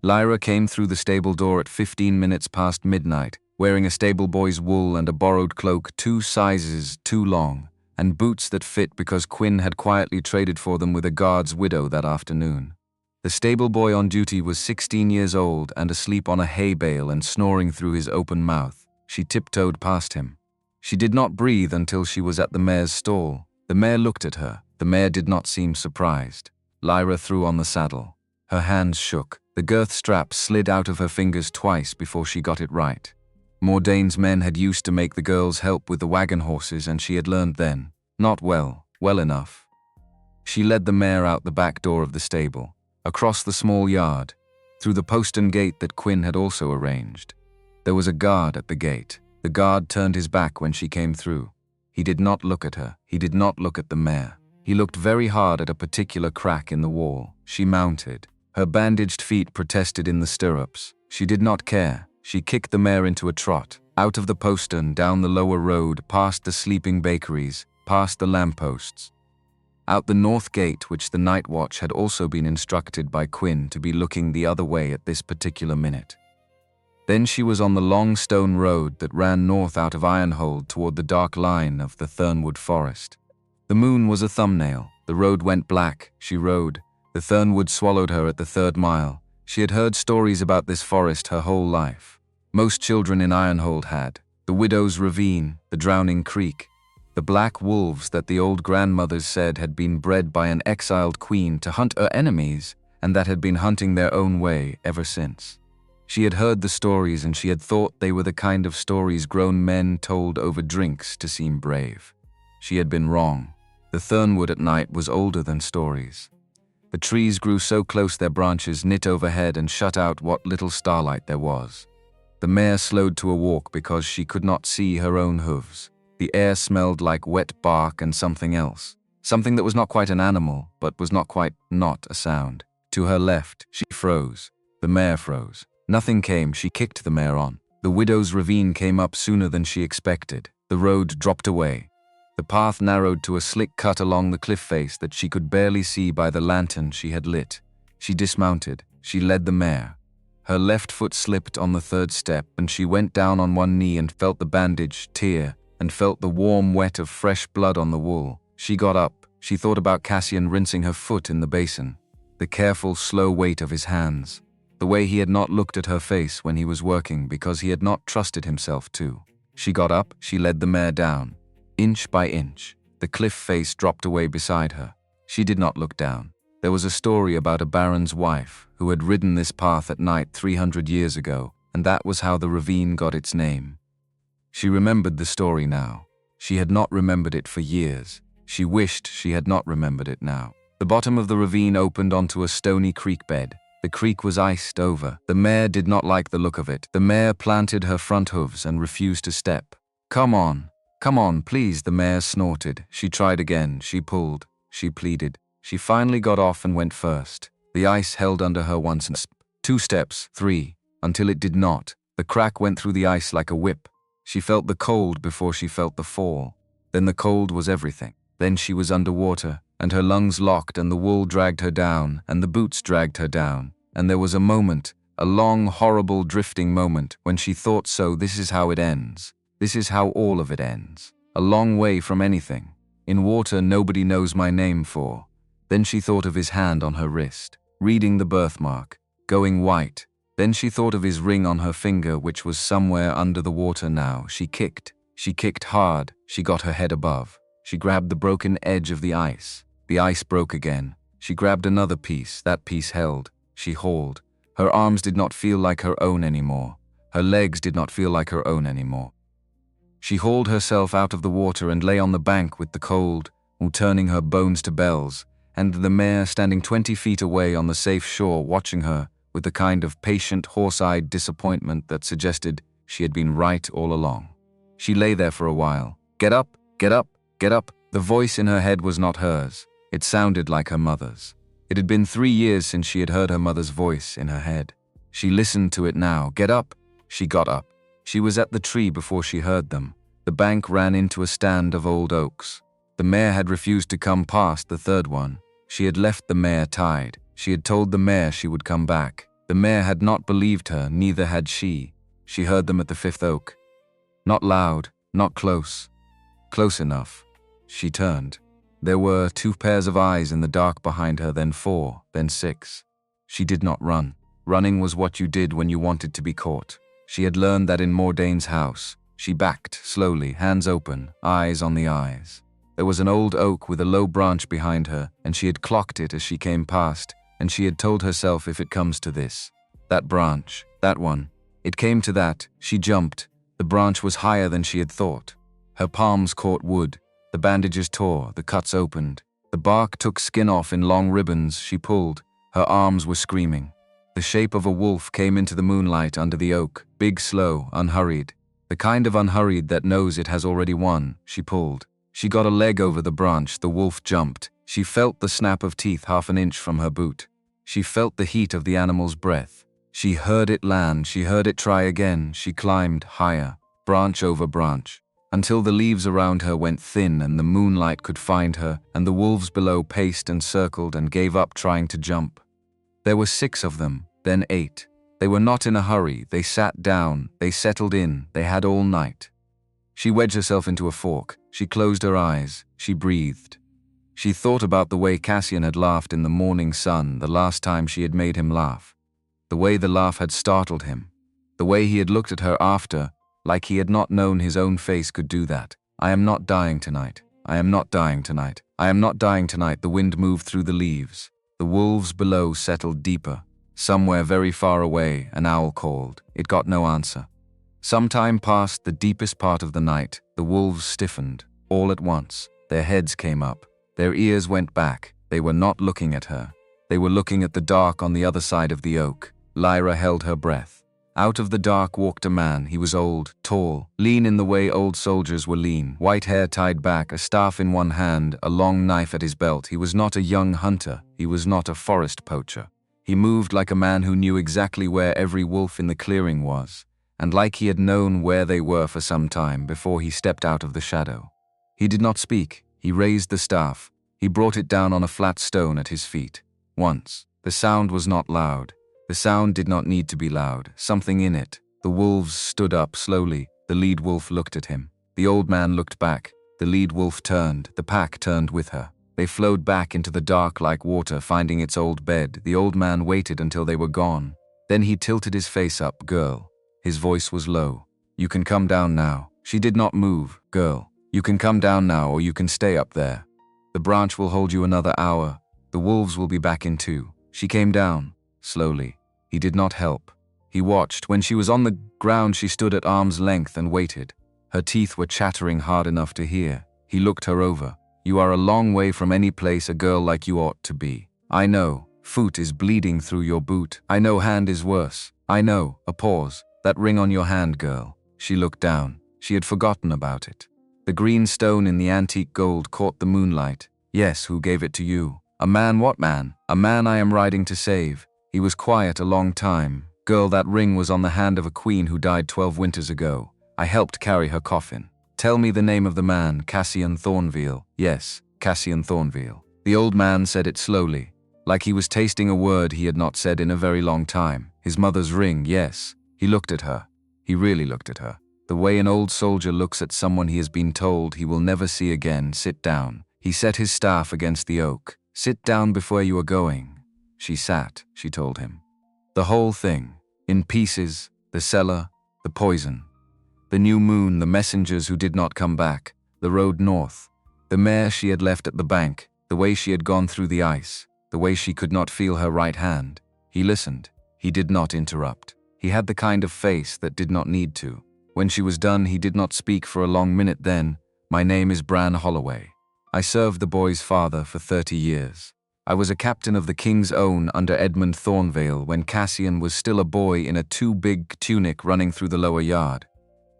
Lyra came through the stable door at 15 minutes past midnight, wearing a stable boy's wool and a borrowed cloak 2 sizes too long, and boots that fit because Quinn had quietly traded for them with a guard's widow that afternoon. The stable boy on duty was 16 years old and asleep on a hay bale and snoring through his open mouth. She tiptoed past him. She did not breathe until she was at the mare's stall. The mare looked at her. The mare did not seem surprised. Lyra threw on the saddle. Her hands shook. The girth strap slid out of her fingers twice before she got it right. Mordane's men had used to make the girls help with the wagon horses, and she had learned then. Not well enough. She led the mare out the back door of the stable, across the small yard, through the postern gate that Quinn had also arranged. There was a guard at the gate. The guard turned his back when she came through. He did not look at her. He did not look at the mare. He looked very hard at a particular crack in the wall. She mounted. Her bandaged feet protested in the stirrups. She did not care. She kicked the mare into a trot, out of the postern, down the lower road, past the sleeping bakeries, past the lampposts. Out the north gate, which the night watch had also been instructed by Quinn to be looking the other way at this particular minute. Then she was on the long stone road that ran north out of Ironhold toward the dark line of the Thornwood forest. The moon was a thumbnail. The road went black. She rode. The Thornwood swallowed her at the 3rd mile. She had heard stories about this forest her whole life. Most children in Ironhold had. The widow's ravine, the drowning creek, the black wolves that the old grandmothers said had been bred by an exiled queen to hunt her enemies, and that had been hunting their own way ever since. She had heard the stories, and she had thought they were the kind of stories grown men told over drinks to seem brave. She had been wrong. The Thornwood at night was older than stories. The trees grew so close their branches knit overhead and shut out what little starlight there was. The mare slowed to a walk because she could not see her own hooves. The air smelled like wet bark and something else. Something that was not quite an animal, but was not quite not a sound. To her left, she froze. The mare froze. Nothing came. She kicked the mare on. The widow's ravine came up sooner than she expected. The road dropped away. The path narrowed to a slick cut along the cliff face that she could barely see by the lantern she had lit. She dismounted. She led the mare. Her left foot slipped on the 3rd step, and she went down on one knee and felt the bandage tear, and felt the warm wet of fresh blood on the wool. She got up. She thought about Cassian rinsing her foot in the basin. The careful, slow weight of his hands. The way he had not looked at her face when he was working because he had not trusted himself to. She got up. She led the mare down. Inch by inch, the cliff face dropped away beside her. She did not look down. There was a story about a baron's wife who had ridden this path at night 300 years ago, and that was how the ravine got its name. She remembered the story now. She had not remembered it for years. She wished she had not remembered it now. The bottom of the ravine opened onto a stony creek bed. The creek was iced over. The mare did not like the look of it. The mare planted her front hooves and refused to step. "Come on. Come on, please," the mare snorted. She tried again. She pulled. She pleaded. She finally got off and went first. The ice held under her once and 2 steps, 3, until it did not. The crack went through the ice like a whip. She felt the cold before she felt the fall. Then the cold was everything. Then she was underwater, and her lungs locked, and the wool dragged her down, and the boots dragged her down. And there was a moment, a long, horrible, drifting moment, when she thought, so this is how it ends. This is how all of it ends. A long way from anything. In water nobody knows my name for. Then she thought of his hand on her wrist, reading the birthmark, going white. Then she thought of his ring on her finger, which was somewhere under the water now. She kicked. She kicked hard. She got her head above. She grabbed the broken edge of the ice. The ice broke again. She grabbed another piece. That piece held. She hauled. Her arms did not feel like her own anymore. Her legs did not feel like her own anymore. She hauled herself out of the water and lay on the bank with the cold, turning her bones to bells, and the mare standing 20 feet away on the safe shore watching her with the kind of patient, horse-eyed disappointment that suggested she had been right all along. She lay there for a while. "Get up, get up, get up." The voice in her head was not hers. It sounded like her mother's. It had been 3 years since she had heard her mother's voice in her head. She listened to it now. "Get up." She got up. She was at the tree before she heard them. The bank ran into a stand of old oaks. The mare had refused to come past the 3rd one. She had left the mare tied. She had told the mare she would come back. The mare had not believed her, neither had she. She heard them at the 5th oak. Not loud, not close. Close enough. She turned. There were 2 pairs of eyes in the dark behind her, then 4, then 6. She did not run. Running was what you did when you wanted to be caught. She had learned that in Mordane's house. She backed, slowly, hands open, eyes on the eyes. There was an old oak with a low branch behind her, and she had clocked it as she came past, and she had told herself, if it comes to this. That branch, that one. It came to that. She jumped. The branch was higher than she had thought. Her palms caught wood. The bandages tore, the cuts opened. The bark took skin off in long ribbons. She pulled. Her arms were screaming. The shape of a wolf came into the moonlight under the oak, big, slow, unhurried. The kind of unhurried that knows it has already won. She pulled. She got a leg over the branch. The wolf jumped. She felt the snap of teeth 1/2 inch from her boot. She felt the heat of the animal's breath. She heard it land, she heard it try again. She climbed higher, branch over branch, until the leaves around her went thin and the moonlight could find her, and the wolves below paced and circled and gave up trying to jump. There were 6 of them, then 8. They were not in a hurry, they sat down, they settled in, they had all night. She wedged herself into a fork, she closed her eyes, she breathed. She thought about the way Cassian had laughed in the morning sun the last time she had made him laugh. The way the laugh had startled him. The way he had looked at her after, like he had not known his own face could do that. I am not dying tonight. I am not dying tonight. I am not dying tonight. The wind moved through the leaves. The wolves below settled deeper. Somewhere very far away, an owl called. It got no answer. Some time passed the deepest part of the night. The wolves stiffened. All at once, their heads came up. Their ears went back. They were not looking at her. They were looking at the dark on the other side of the oak. Lyra held her breath. Out of the dark walked a man. He was old, tall, lean in the way old soldiers were lean, white hair tied back, a staff in one hand, a long knife at his belt. He was not a young hunter. He was not a forest poacher. He moved like a man who knew exactly where every wolf in the clearing was, and like he had known where they were for some time before he stepped out of the shadow. He did not speak. He raised the staff. He brought it down on a flat stone at his feet. Once. The sound was not loud. The sound did not need to be loud. Something in it. The wolves stood up slowly. The lead wolf looked at him. The old man looked back. The lead wolf turned. The pack turned with her. They flowed back into the dark like water, finding its old bed. The old man waited until they were gone. Then he tilted his face up. Girl. His voice was low. You can come down now. She did not move. Girl. You can come down now or you can stay up there. The branch will hold you another hour. The wolves will be back in 2. She came down. Slowly. He did not help. He watched. When she was on the ground, she stood at arm's length and waited. Her teeth were chattering hard enough to hear. He looked her over. You are a long way from any place a girl like you ought to be. I know. Foot is bleeding through your boot. I know hand is worse. I know. A pause. That ring on your hand, girl. She looked down. She had forgotten about it. The green stone in the antique gold caught the moonlight. Yes, who gave it to you? A man, what man? A man I am riding to save. He was quiet a long time. Girl, that ring was on the hand of a queen who died 12 winters ago. I helped carry her coffin. Tell me the name of the man, Cassian Thornvale. Yes, Cassian Thornvale. The old man said it slowly, like he was tasting a word he had not said in a very long time. His mother's ring, yes. He looked at her. He really looked at her. The way an old soldier looks at someone he has been told he will never see again. Sit down. He set his staff against the oak. Sit down before you are going. She sat, she told him. The whole thing. In pieces. The cellar. The poison. The new moon. The messengers who did not come back. The road north. The mare she had left at the bank. The way she had gone through the ice. The way she could not feel her right hand. He listened. He did not interrupt. He had the kind of face that did not need to. When she was done, he did not speak for a long minute. Then, my name is Bran Holloway. I served the boy's father for 30 years. I was a captain of the King's Own under Edmund Thornvale when Cassian was still a boy in a too-big tunic running through the lower yard.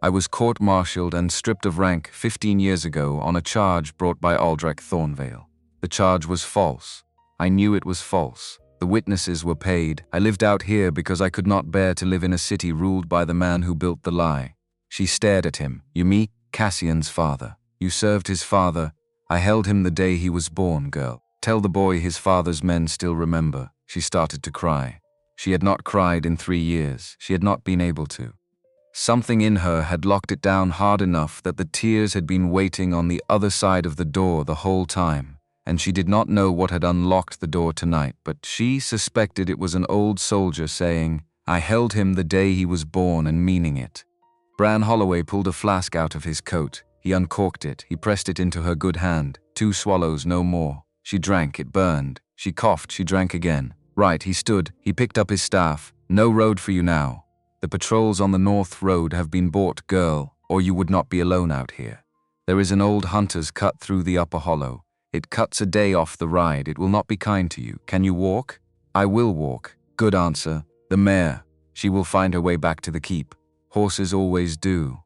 I was court-martialed and stripped of rank 15 years ago on a charge brought by Aldrich Thornvale. The charge was false. I knew it was false. The witnesses were paid. I lived out here because I could not bear to live in a city ruled by the man who built the lie. She stared at him. You meet Cassian's father. You served his father. I held him the day he was born, girl. Tell the boy his father's men still remember. She started to cry. She had not cried in 3 years. She had not been able to. Something in her had locked it down hard enough that the tears had been waiting on the other side of the door the whole time, and she did not know what had unlocked the door tonight, but she suspected it was an old soldier saying, I held him the day he was born, and meaning it. Bran Holloway pulled a flask out of his coat. He uncorked it. He pressed it into her good hand. 2 swallows, no more. She drank. It burned. She coughed. She drank again. Right, he stood. He picked up his staff. No road for you now. The patrols on the north road have been bought, girl, or you would not be alone out here. There is an old hunter's cut through the upper hollow. It cuts a day off the ride. It will not be kind to you. Can you walk? I will walk. Good answer. The mare. She will find her way back to the keep. Horses always do.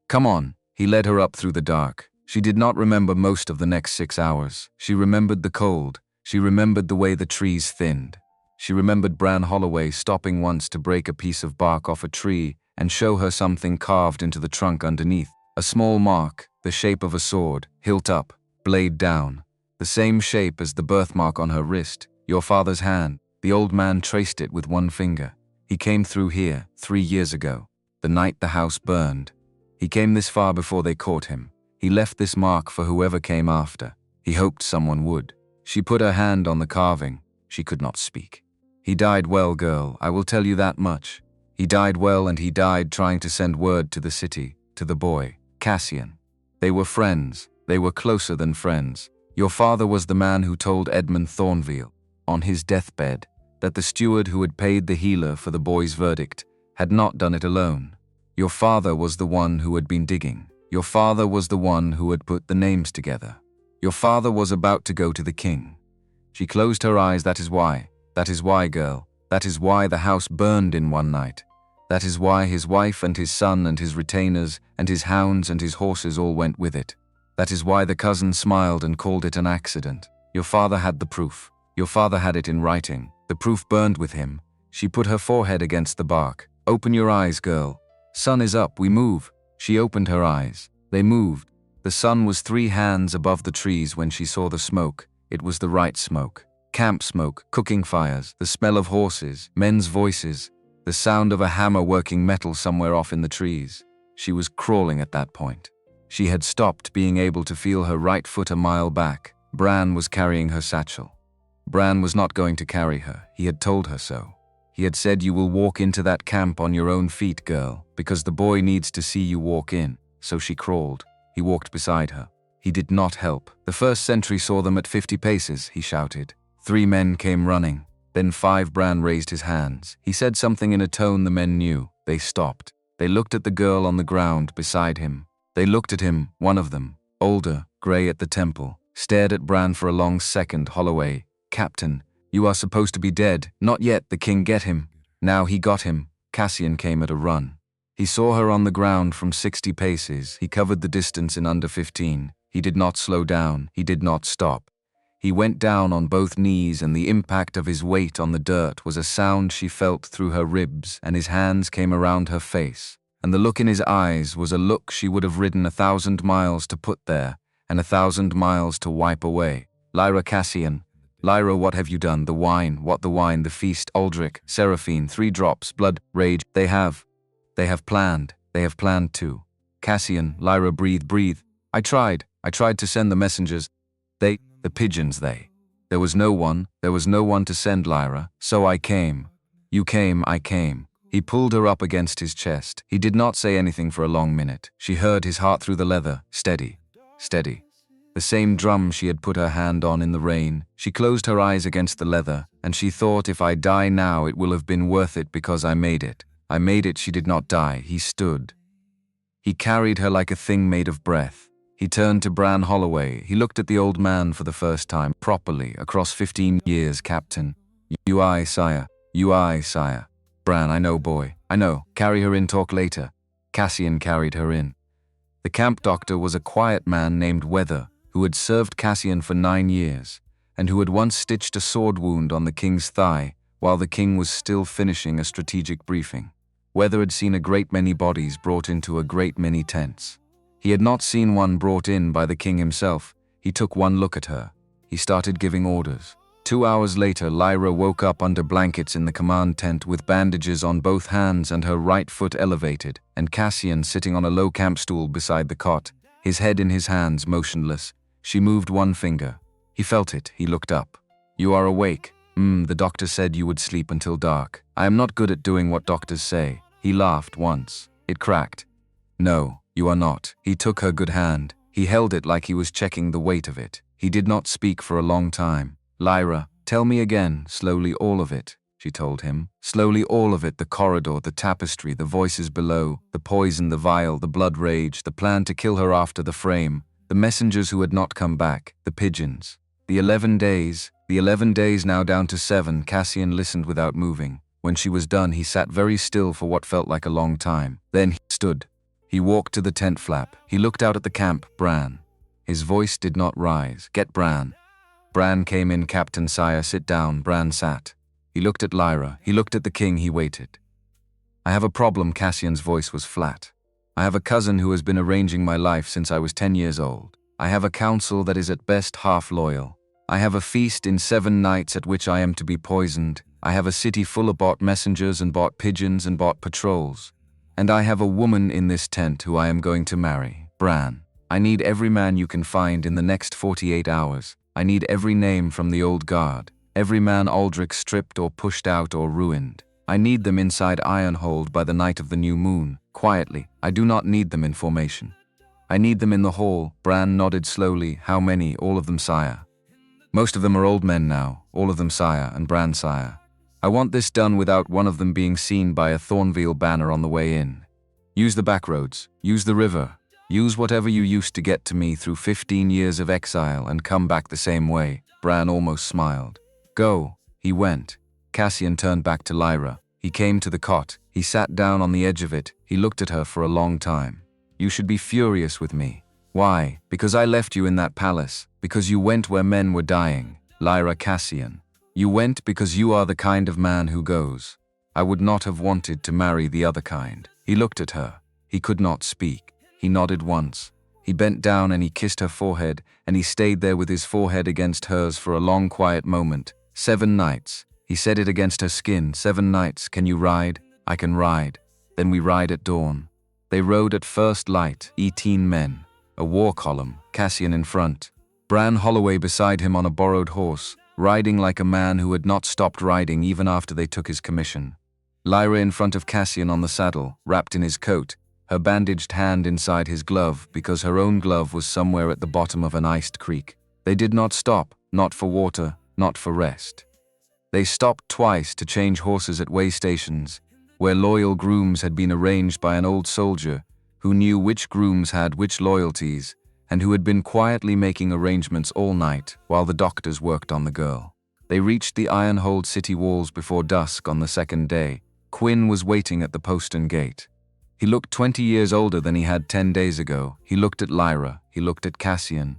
Come on. He led her up through the dark. She did not remember most of the next 6 hours. She remembered the cold. She remembered the way the trees thinned. She remembered Bran Holloway stopping once to break a piece of bark off a tree and show her something carved into the trunk underneath. A small mark, the shape of a sword, hilt up, blade down. The same shape as the birthmark on her wrist, your father's hand. The old man traced it with one finger. He came through here 3 years ago, the night the house burned. He came this far before they caught him. He left this mark for whoever came after. He hoped someone would. She put her hand on the carving. She could not speak. He died well, girl, I will tell you that much. He died well, and he died trying to send word to the city, to the boy, Cassian. They were friends. They were closer than friends. Your father was the man who told Edmund Thornvale, on his deathbed, that the steward who had paid the healer for the boy's verdict had not done it alone. Your father was the one who had been digging. Your father was the one who had put the names together. Your father was about to go to the king. She closed her eyes. That is why, girl. That is why the house burned in one night. That is why his wife and his son and his retainers and his hounds and his horses all went with it. That is why the cousin smiled and called it an accident. Your father had the proof. Your father had it in writing. The proof burned with him. She put her forehead against the bark. Open your eyes, girl. Sun is up, we move. She opened her eyes. They moved. The sun was 3 hands above the trees when she saw the smoke. It was the right smoke. Camp smoke, cooking fires, the smell of horses, men's voices, the sound of a hammer working metal somewhere off in the trees. She was crawling at that point. She had stopped being able to feel her right foot a mile back. Bran was carrying her satchel. Bran was not going to carry her. He had told her so. He had said, you will walk into that camp on your own feet, girl, because the boy needs to see you walk in. So she crawled. He walked beside her. He did not help. The first sentry saw them at 50 paces, he shouted. 3 men came running. Then 5. Bran raised his hands. He said something in a tone the men knew. They stopped. They looked at the girl on the ground beside him. They looked at him, one of them, older, grey at the temple, stared at Bran for a long second. Holloway, Captain, you are supposed to be dead. Not yet, the king get him. Now he got him. Cassian came at a run. He saw her on the ground from 60 paces. He covered the distance in under 15. He did not slow down. He did not stop. He went down on both knees, and the impact of his weight on the dirt was a sound she felt through her ribs, and his hands came around her face. And the look in his eyes was a look she would have ridden 1,000 miles to put there, and 1,000 miles to wipe away. Lyra, Cassian. Lyra, what have you done? The wine. What the wine? The feast. Aldrich, Seraphine, 3 drops, blood, rage. They have planned. They have planned too. Cassian, Lyra, breathe. I tried to send the messengers. The pigeons, There was no one to send, Lyra. So I came. You came, I came. He pulled her up against his chest. He did not say anything for a long minute. She heard his heart through the leather. Steady. The same drum she had put her hand on in the rain. She closed her eyes against the leather, and she thought, if I die now, it will have been worth it because I made it. She did not die. He stood. He carried her like a thing made of breath. He turned to Bran Holloway. He looked at the old man for the first time, properly, across 15 years, Captain. You aye, sire. Bran, I know, boy. I know. Carry her in, talk later. Cassian carried her in. The camp doctor was a quiet man named Weather, who had served Cassian for 9 years, and who had once stitched a sword wound on the king's thigh while the king was still finishing a strategic briefing. Weather had seen a great many bodies brought into a great many tents. He had not seen one brought in by the king himself. He took one look at her. He started giving orders. 2 hours later, Lyra woke up under blankets in the command tent with bandages on both hands and her right foot elevated, and Cassian sitting on a low camp stool beside the cot, his head in his hands, motionless. She moved one finger. He felt it. He looked up. You are awake. The doctor said you would sleep until dark. I am not good at doing what doctors say. He laughed once. It cracked. No, you are not. He took her good hand. He held it like he was checking the weight of it. He did not speak for a long time. Lyra, tell me again, slowly, all of it, she told him. Slowly, all of it, the corridor, the tapestry, the voices below, the poison, the vial, the blood rage, the plan to kill her after the frame, the messengers who had not come back, the pigeons. The 11 days now down to 7. Cassian listened without moving. When she was done, he sat very still for what felt like a long time. Then he stood. He walked to the tent flap. He looked out at the camp. Bran. His voice did not rise. Get Bran. Bran came in. Captain, sire, sit down. Bran sat. He looked at Lyra. He looked at the king. He waited. I have a problem. Cassian's voice was flat. I have a cousin who has been arranging my life since I was 10 years old. I have a council that is at best half loyal. I have a feast in 7 nights at which I am to be poisoned. I have a city full of bought messengers and bought pigeons and bought patrols. And I have a woman in this tent who I am going to marry. Bran, I need every man you can find in the next 48 hours. I need every name from the old guard. Every man Aldrich stripped or pushed out or ruined. I need them inside Ironhold by the night of the new moon, quietly. I do not need them in formation. I need them in the hall. Bran nodded slowly. How many? All of them, sire. Most of them are old men now, all of them, sire, and Bran, sire. I want this done without one of them being seen by a Thornvale banner on the way in. Use the back roads, use the river, use whatever you used to get to me through 15 years of exile and come back the same way. Bran almost smiled. Go. He went. Cassian turned back to Lyra. He came to the cot. He sat down on the edge of it. He looked at her for a long time. You should be furious with me. Why? Because I left you in that palace. Because you went where men were dying. Lyra, Cassian. You went because you are the kind of man who goes. I would not have wanted to marry the other kind. He looked at her. He could not speak. He nodded once. He bent down and he kissed her forehead, and he stayed there with his forehead against hers for a long quiet moment. 7 nights. He said it against her skin. 7 nights. Can you ride? I can ride. Then we ride at dawn. They rode at first light, 18 men. A war column, Cassian in front. Bran Holloway beside him on a borrowed horse, riding like a man who had not stopped riding even after they took his commission. Lyra in front of Cassian on the saddle, wrapped in his coat, her bandaged hand inside his glove because her own glove was somewhere at the bottom of an iced creek. They did not stop, not for water, not for rest. They stopped twice to change horses at way stations, where loyal grooms had been arranged by an old soldier who knew which grooms had which loyalties and who had been quietly making arrangements all night while the doctors worked on the girl. They reached the Ironhold city walls before dusk on the 2nd day. Quinn was waiting at the postern gate. He looked 20 years older than he had 10 days ago. He looked at Lyra. He looked at Cassian.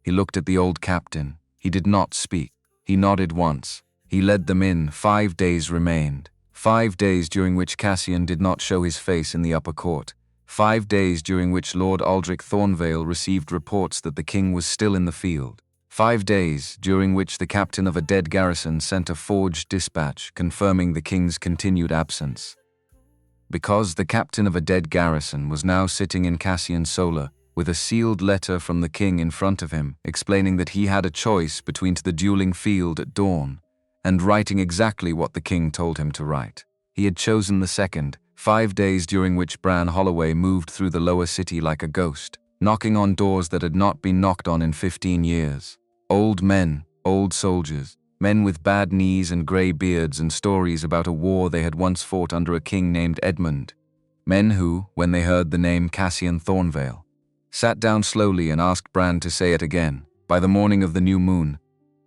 He looked at the old captain. He did not speak. He nodded once. He led them in. 5 days remained. 5 days during which Cassian did not show his face in the upper court. 5 days during which Lord Aldrich Thornvale received reports that the king was still in the field. 5 days during which the captain of a dead garrison sent a forged dispatch confirming the king's continued absence. Because the captain of a dead garrison was now sitting in Cassian's solar with a sealed letter from the king in front of him explaining that he had a choice between the dueling field at dawn and writing exactly what the king told him to write. He had chosen the second. 5 days during which Bran Holloway moved through the lower city like a ghost, knocking on doors that had not been knocked on in 15 years. Old men, old soldiers, men with bad knees and grey beards and stories about a war they had once fought under a king named Edmund. Men who, when they heard the name Cassian Thornvale, sat down slowly and asked Bran to say it again. By the morning of the new moon,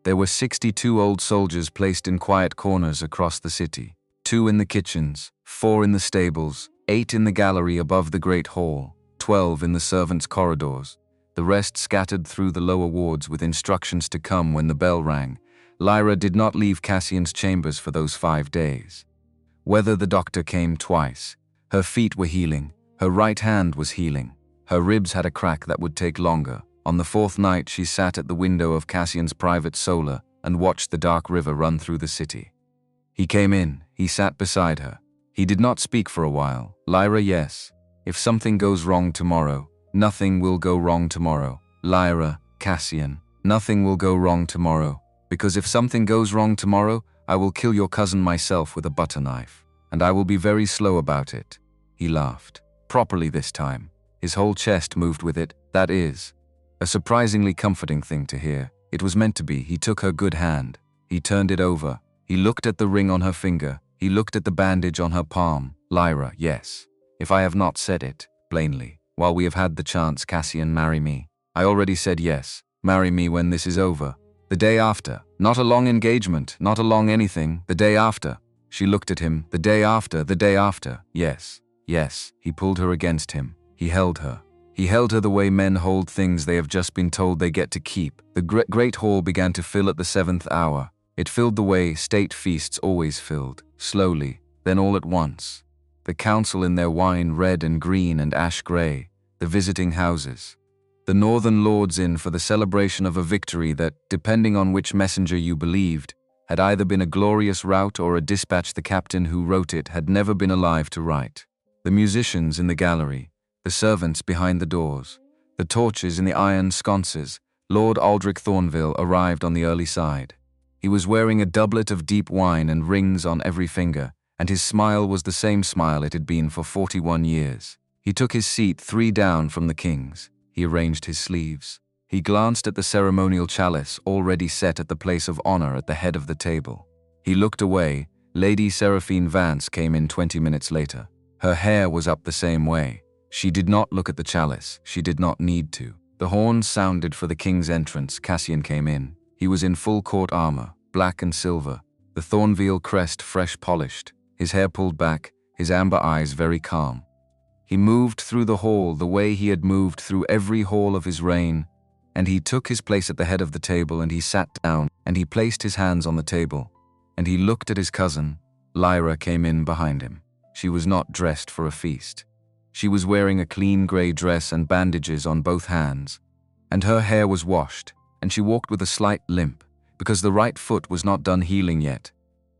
there were 62 old soldiers placed in quiet corners across the city. 2 in the kitchens, 4 in the stables, 8 in the gallery above the great hall, 12 in the servants' corridors, the rest scattered through the lower wards with instructions to come when the bell rang. Lyra did not leave Cassian's chambers for those 5 days. Whether the doctor came twice, her feet were healing, her right hand was healing, her ribs had a crack that would take longer. On the 4th night she sat at the window of Cassian's private solar and watched the dark river run through the city. He came in, he sat beside her. He did not speak for a while. Lyra, yes. If something goes wrong tomorrow, nothing will go wrong tomorrow. Lyra, Cassian, nothing will go wrong tomorrow. Because if something goes wrong tomorrow, I will kill your cousin myself with a butter knife. And I will be very slow about it. He laughed. Properly this time. His whole chest moved with it, that is. A surprisingly comforting thing to hear. It was meant to be. He took her good hand. He turned it over. He looked at the ring on her finger. He looked at the bandage on her palm. Lyra, yes. If I have not said it, plainly, while we have had the chance, Cassian, marry me. I already said yes. Marry me when this is over. The day after. Not a long engagement, not a long anything. The day after. She looked at him. The day after, the day after. Yes, yes. He pulled her against him. He held her. He held her the way men hold things they have just been told they get to keep. The great hall began to fill at the 7th hour. It filled the way state feasts always filled, slowly, then all at once. The council in their wine red and green and ash grey, the visiting houses. The northern lords in for the celebration of a victory that, depending on which messenger you believed, had either been a glorious rout or a dispatch the captain who wrote it had never been alive to write. The musicians in the gallery, the servants behind the doors, the torches in the iron sconces. Lord Aldrich Thornvale arrived on the early side. He was wearing a doublet of deep wine and rings on every finger, and his smile was the same smile it had been for 41 years. He took his seat 3 down from the king's. He arranged his sleeves. He glanced at the ceremonial chalice already set at the place of honor at the head of the table. He looked away. Lady Seraphine Vance came in 20 minutes later. Her hair was up the same way. She did not look at the chalice. She did not need to. The horns sounded for the king's entrance. Cassian came in. He was in full court armor, black and silver, the Thornvale crest fresh polished, his hair pulled back, his amber eyes very calm. He moved through the hall the way he had moved through every hall of his reign, and he took his place at the head of the table, and he sat down, and he placed his hands on the table, and he looked at his cousin. Lyra came in behind him. She was not dressed for a feast. She was wearing a clean grey dress and bandages on both hands, and her hair was washed, and she walked with a slight limp, because the right foot was not done healing yet,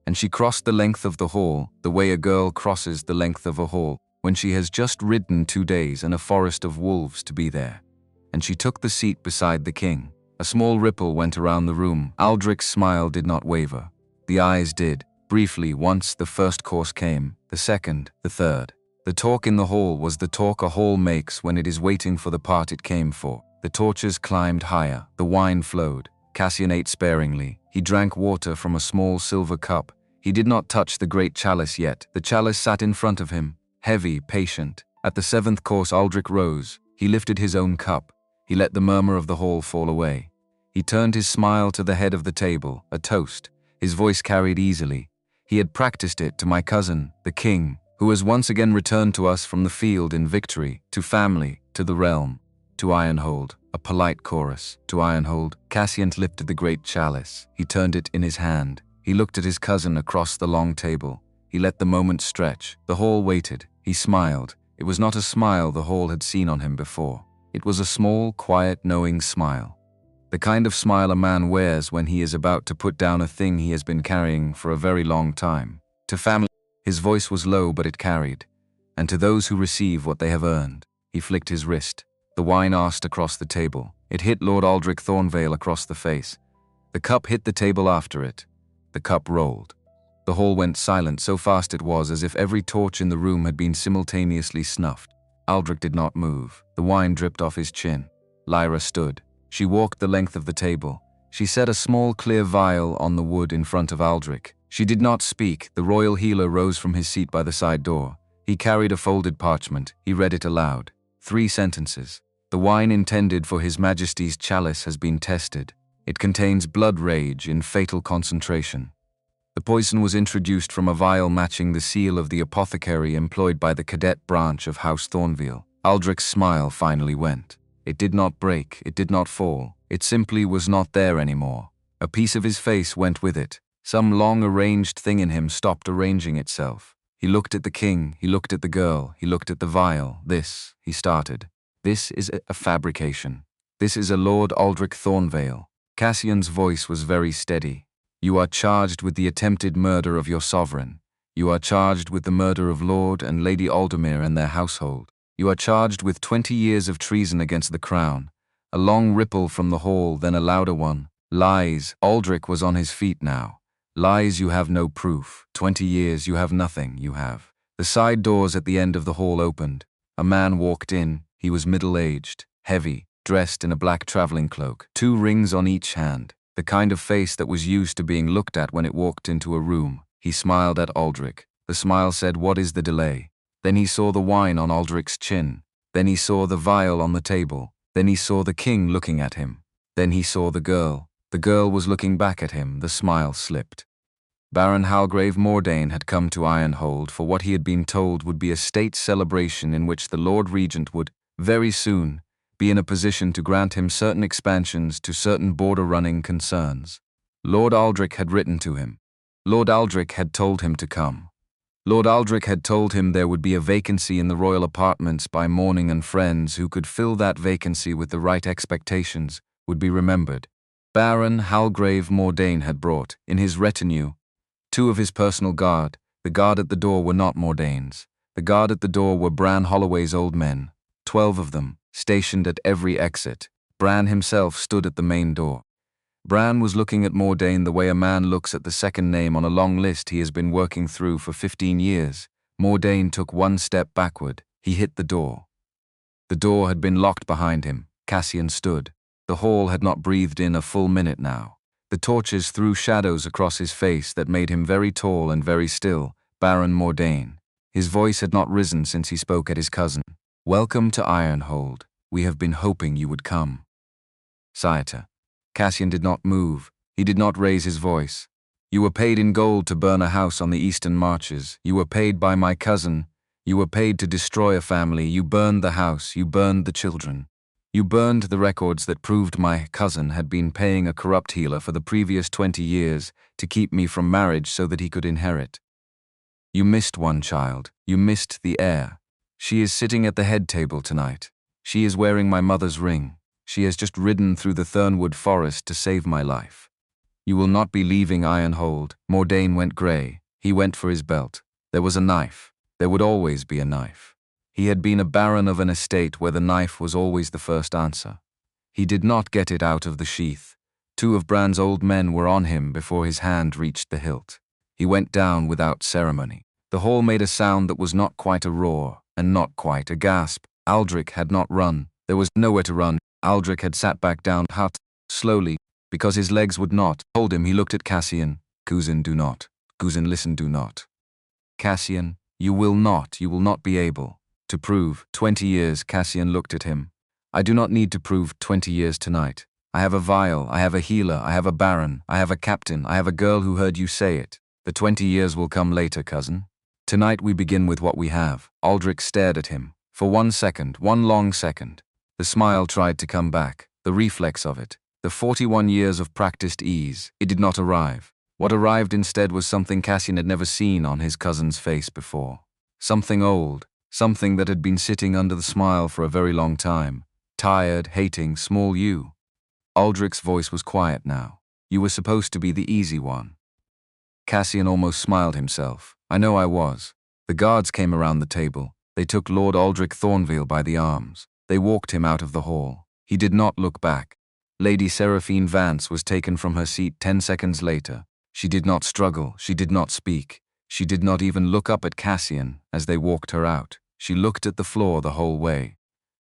and she crossed the length of the hall the way a girl crosses the length of a hall when she has just ridden 2 days and a forest of wolves to be there. And she took the seat beside the king. A small ripple went around the room. Aldrich's smile did not waver. The eyes did, briefly, once the first course came, the second, the third. The talk in the hall was the talk a hall makes when it is waiting for the part it came for. The torches climbed higher, the wine flowed. Cassian ate sparingly. He drank water from a small silver cup. He did not touch the great chalice yet. The chalice sat in front of him, heavy, patient. At the 7th course Aldrich rose. He lifted his own cup. He let the murmur of the hall fall away. He turned his smile to the head of the table, a toast. His voice carried easily. He had practiced it to my cousin, the king, who has once again returned to us from the field in victory, to family, to the realm, to Ironhold. A polite chorus. To Ironhold. Cassian lifted the great chalice. He turned it in his hand. He looked at his cousin across the long table. He let the moment stretch. The hall waited. He smiled. It was not a smile the hall had seen on him before. It was a small, quiet, knowing smile. The kind of smile a man wears when he is about to put down a thing he has been carrying for a very long time. To family, his voice was low, but it carried. And to those who receive what they have earned. He flicked his wrist. The wine asked across the table. It hit Lord Aldrich Thornvale across the face. The cup hit the table after it. The cup rolled. The hall went silent, so fast it was as if every torch in the room had been simultaneously snuffed. Aldrich did not move. The wine dripped off his chin. Lyra stood. She walked the length of the table. She set a small clear vial on the wood in front of Aldrich. She did not speak. The royal healer rose from his seat by the side door. He carried a folded parchment. He read it aloud. 3 sentences. The wine intended for His Majesty's chalice has been tested. It contains blood rage in fatal concentration. The poison was introduced from a vial matching the seal of the apothecary employed by the cadet branch of House Thornvale. Aldrich's smile finally went. It did not break, it did not fall. It simply was not there anymore. A piece of his face went with it. Some long-arranged thing in him stopped arranging itself. He looked at the king, he looked at the girl, he looked at the vial. This, he started. This is a fabrication. This is a Lord Aldrich Thornvale. Cassian's voice was very steady. You are charged with the attempted murder of your sovereign. You are charged with the murder of Lord and Lady Aldemir and their household. You are charged with 20 years of treason against the crown. A long ripple from the hall, then a louder one. Lies. Aldrich was on his feet now. Lies, you have no proof. 20 years, you have nothing, you have. The side doors at the end of the hall opened. A man walked in. He was middle-aged, heavy, dressed in a black traveling cloak, 2 rings on each hand, the kind of face that was used to being looked at when it walked into a room. He smiled at Aldrich. The smile said, "What is the delay?" Then he saw the wine on Aldrich's chin. Then he saw the vial on the table. Then he saw the king looking at him. Then he saw the girl. The girl was looking back at him. The smile slipped. Baron Halgrave Mordain had come to Ironhold for what he had been told would be a state celebration in which the Lord Regent would, very soon, be in a position to grant him certain expansions to certain border-running concerns. Lord Aldrich had written to him. Lord Aldrich had told him to come. Lord Aldrich had told him there would be a vacancy in the royal apartments by morning, and friends who could fill that vacancy with the right expectations would be remembered. Baron Halgrave Mordain had brought, in his retinue, 2 of his personal guard. The guard at the door were not Mordain's. The guard at the door were Bran Holloway's old men, 12 of them, stationed at every exit. Bran himself stood at the main door. Bran was looking at Mordain the way a man looks at the second name on a long list he has been working through for 15 years. Mordain took 1 step backward. He hit the door. The door had been locked behind him. Cassian stood. The hall had not breathed in a full minute now. The torches threw shadows across his face that made him very tall and very still. Baron Mordain. His voice had not risen since he spoke at his cousin. "Welcome to Ironhold. We have been hoping you would come." Sciator. Cassian did not move. He did not raise his voice. "You were paid in gold to burn a house on the eastern marches. You were paid by my cousin. You were paid to destroy a family. You burned the house. You burned the children. You burned the records that proved my cousin had been paying a corrupt healer for the previous 20 years to keep me from marriage so that he could inherit. You missed one child. You missed the heir. She is sitting at the head table tonight. She is wearing my mother's ring. She has just ridden through the Thornwood forest to save my life. You will not be leaving Ironhold." Mordain went grey. He went for his belt. There was a knife. There would always be a knife. He had been a baron of an estate where the knife was always the first answer. He did not get it out of the sheath. 2 of Bran's old men were on him before his hand reached the hilt. He went down without ceremony. The hall made a sound that was not quite a roar, and not quite a gasp. Aldrich had not run. There was nowhere to run. Aldrich had sat back down, slowly, because his legs would not hold him. He looked at Cassian. "Cousin, do not. Cousin, listen, do not. Cassian, you will not be able to prove 20 years." Cassian looked at him. "I do not need to prove 20 years tonight. I have a vial, I have a healer, I have a baron, I have a captain, I have a girl who heard you say it. The 20 years will come later, cousin. Tonight we begin with what we have." Aldrich stared at him. For 1 second, 1 long second. The smile tried to come back, the reflex of it, the 41 years of practiced ease. It did not arrive. What arrived instead was something Cassian had never seen on his cousin's face before. Something old, something that had been sitting under the smile for a very long time. Tired, hating, small you. Aldrich's voice was quiet now. "You were supposed to be the easy one." Cassian almost smiled himself. "I know I was." The guards came around the table. They took Lord Aldrich Thornvale by the arms. They walked him out of the hall. He did not look back. Lady Seraphine Vance was taken from her seat 10 seconds later. She did not struggle. She did not speak. She did not even look up at Cassian as they walked her out. She looked at the floor the whole way.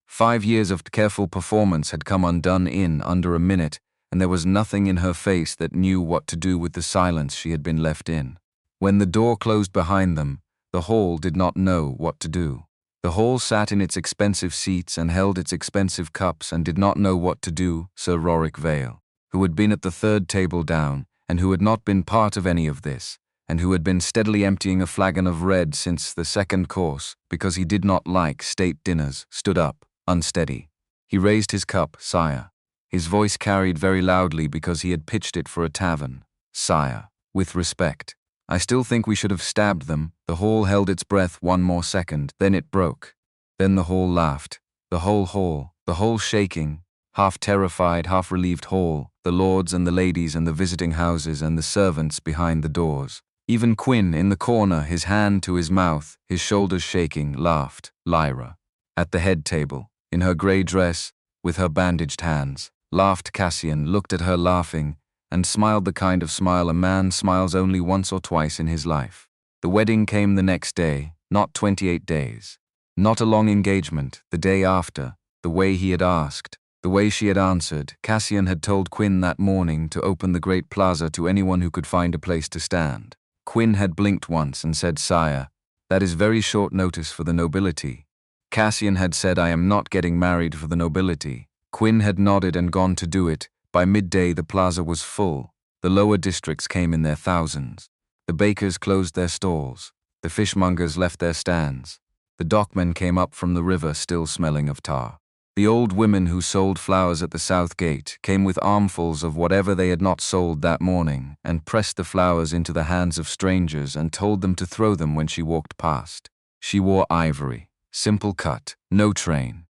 5 years of careful performance had come undone in under a minute, and there was nothing in her face that knew what to do with the silence she had been left in. When the door closed behind them, the hall did not know what to do. The hall sat in its expensive seats and held its expensive cups and did not know what to do. Sir Rorick Vale, who had been at the 3rd table down, and who had not been part of any of this, and who had been steadily emptying a flagon of red since the 2nd course, because he did not like state dinners, stood up, unsteady. He raised his cup. "Sire." His voice carried very loudly because he had pitched it for a tavern. "Sire, with respect. I still think we should have stabbed them." The hall held its breath 1 more second, then it broke. Then the hall laughed. The whole shaking, half terrified, half relieved hall, the lords and the ladies and the visiting houses and the servants behind the doors. Even Quinn in the corner, his hand to his mouth, his shoulders shaking, laughed. Lyra, at the head table, in her grey dress, with her bandaged hands, laughed. Cassian looked at her laughing, and smiled the kind of smile a man smiles only once or twice in his life. The wedding came the next day, not 28 days. Not a long engagement, the day after, the way he had asked, the way she had answered. Cassian had told Quinn that morning to open the great plaza to anyone who could find a place to stand. Quinn had blinked once and said, "Sire, that is very short notice for the nobility." Cassian had said, "I am not getting married for the nobility." Quinn had nodded and gone to do it. By midday the plaza was full. The lower districts came in their thousands. The bakers closed their stalls. The fishmongers left their stands. The dockmen came up from the river still smelling of tar. The old women who sold flowers at the south gate came with armfuls of whatever they had not sold that morning and pressed the flowers into the hands of strangers and told them to throw them when she walked past. She wore ivory, simple cut, no train.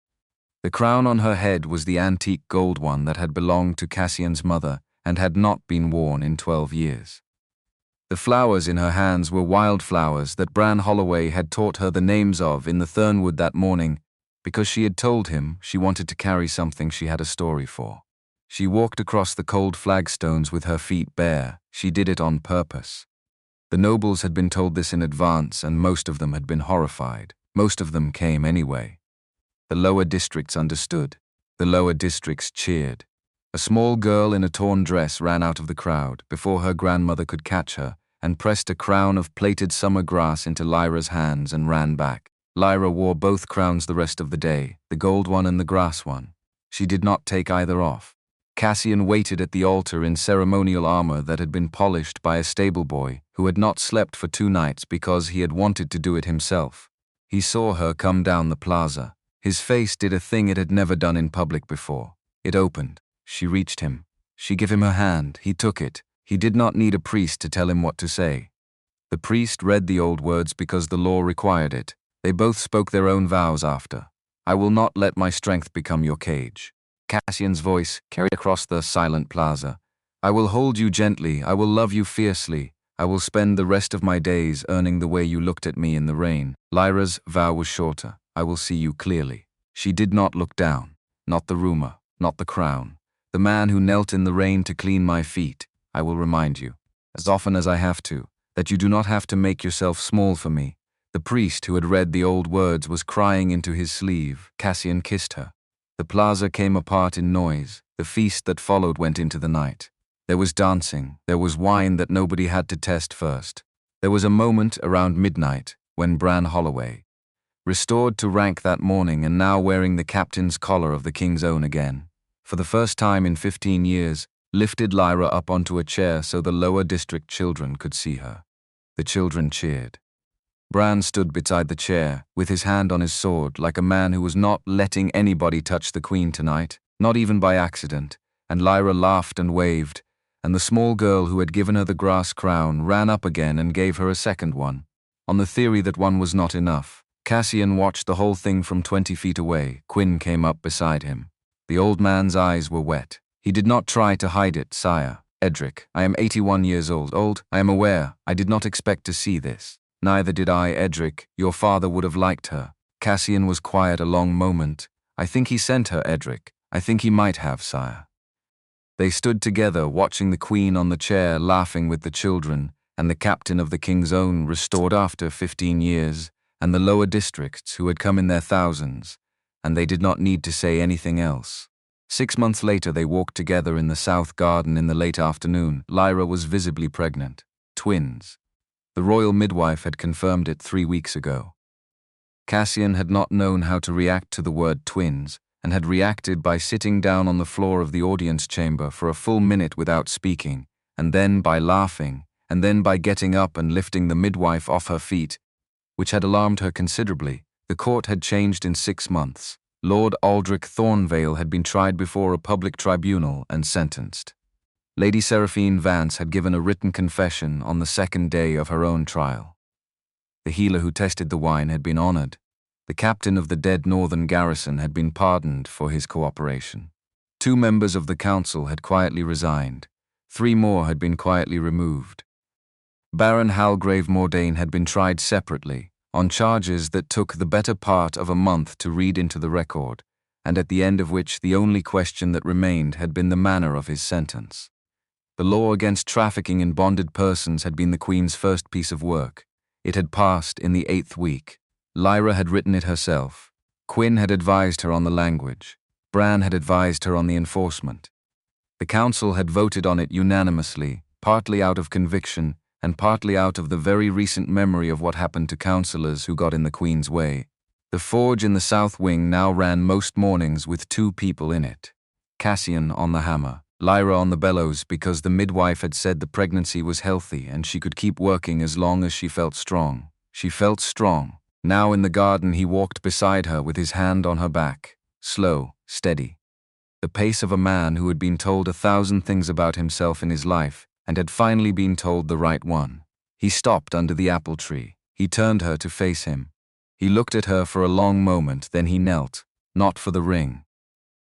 The crown on her head was the antique gold one that had belonged to Cassian's mother and had not been worn in 12 years. The flowers in her hands were wildflowers that Bran Holloway had taught her the names of in the Thornwood that morning because she had told him she wanted to carry something she had a story for. She walked across the cold flagstones with her feet bare. She did it on purpose. The nobles had been told this in advance and most of them had been horrified. Most of them came anyway. The lower districts understood. The lower districts cheered. A small girl in a torn dress ran out of the crowd before her grandmother could catch her and pressed a crown of plaited summer grass into Lyra's hands and ran back. Lyra wore both crowns the rest of the day, the gold one and the grass one. She did not take either off. Cassian waited at the altar in ceremonial armor that had been polished by a stable boy who had not slept for 2 nights because he had wanted to do it himself. He saw her come down the plaza. His face did a thing it had never done in public before. It opened. She reached him. She gave him her hand. He took it. He did not need a priest to tell him what to say. The priest read the old words because the law required it. They both spoke their own vows after. I will not let my strength become your cage. Cassian's voice carried across the silent plaza. I will hold you gently. I will love you fiercely. I will spend the rest of my days earning the way you looked at me in the rain. Lyra's vow was shorter. I will see you clearly. She did not look down. Not the rumor. Not the crown. The man who knelt in the rain to clean my feet. I will remind you, as often as I have to, that you do not have to make yourself small for me. The priest who had read the old words was crying into his sleeve. Cassian kissed her. The plaza came apart in noise. The feast that followed went into the night. There was dancing. There was wine that nobody had to test first. There was a moment around midnight when Bran Holloway, restored to rank that morning and now wearing the captain's collar of the King's Own again, for the first time in 15 years, lifted Lyra up onto a chair so the lower district children could see her. The children cheered. Bran stood beside the chair, with his hand on his sword, like a man who was not letting anybody touch the queen tonight, not even by accident, and Lyra laughed and waved, and the small girl who had given her the grass crown ran up again and gave her a second one, on the theory that one was not enough. Cassian watched the whole thing from 20 feet away. Quinn came up beside him. The old man's eyes were wet. He did not try to hide it. Sire, Edric, I am 81 years old. I am aware. I did not expect to see this. Neither did I, Edric. Your father would have liked her. Cassian was quiet a long moment. I think he sent her, Edric. I think he might have, sire. They stood together, watching the queen on the chair, laughing with the children, and the captain of the King's Own, restored after 15 years, and the lower districts, who had come in their thousands, and they did not need to say anything else. 6 months later, they walked together in the south garden in the late afternoon. Lyra was visibly pregnant. Twins. The royal midwife had confirmed it 3 weeks ago. Cassian had not known how to react to the word twins, and had reacted by sitting down on the floor of the audience chamber for a full minute without speaking, and then by laughing, and then by getting up and lifting the midwife off her feet, which had alarmed her considerably. The court had changed in 6 months. Lord Aldrich Thornvale had been tried before a public tribunal and sentenced. Lady Seraphine Vance had given a written confession on the 2nd day of her own trial. The healer who tested the wine had been honored. The captain of the dead northern garrison had been pardoned for his cooperation. 2 members of the council had quietly resigned. 3 more had been quietly removed. Baron Halgrave Mordain had been tried separately, on charges that took the better part of a month to read into the record, and at the end of which the only question that remained had been the manner of his sentence. The law against trafficking in bonded persons had been the Queen's first piece of work. It had passed in the 8th week. Lyra had written it herself. Quinn had advised her on the language. Bran had advised her on the enforcement. The council had voted on it unanimously, partly out of conviction, and partly out of the very recent memory of what happened to councillors who got in the Queen's way. The forge in the south wing now ran most mornings with 2 people in it. Cassian on the hammer, Lyra on the bellows, because the midwife had said the pregnancy was healthy and she could keep working as long as she felt strong. She felt strong. Now in the garden he walked beside her with his hand on her back. slow, steady. The pace of a man who had been told 1,000 things about himself in his life and had finally been told the right one. He stopped under the apple tree. He turned her to face him. He looked at her for a long moment, then he knelt, not for the ring,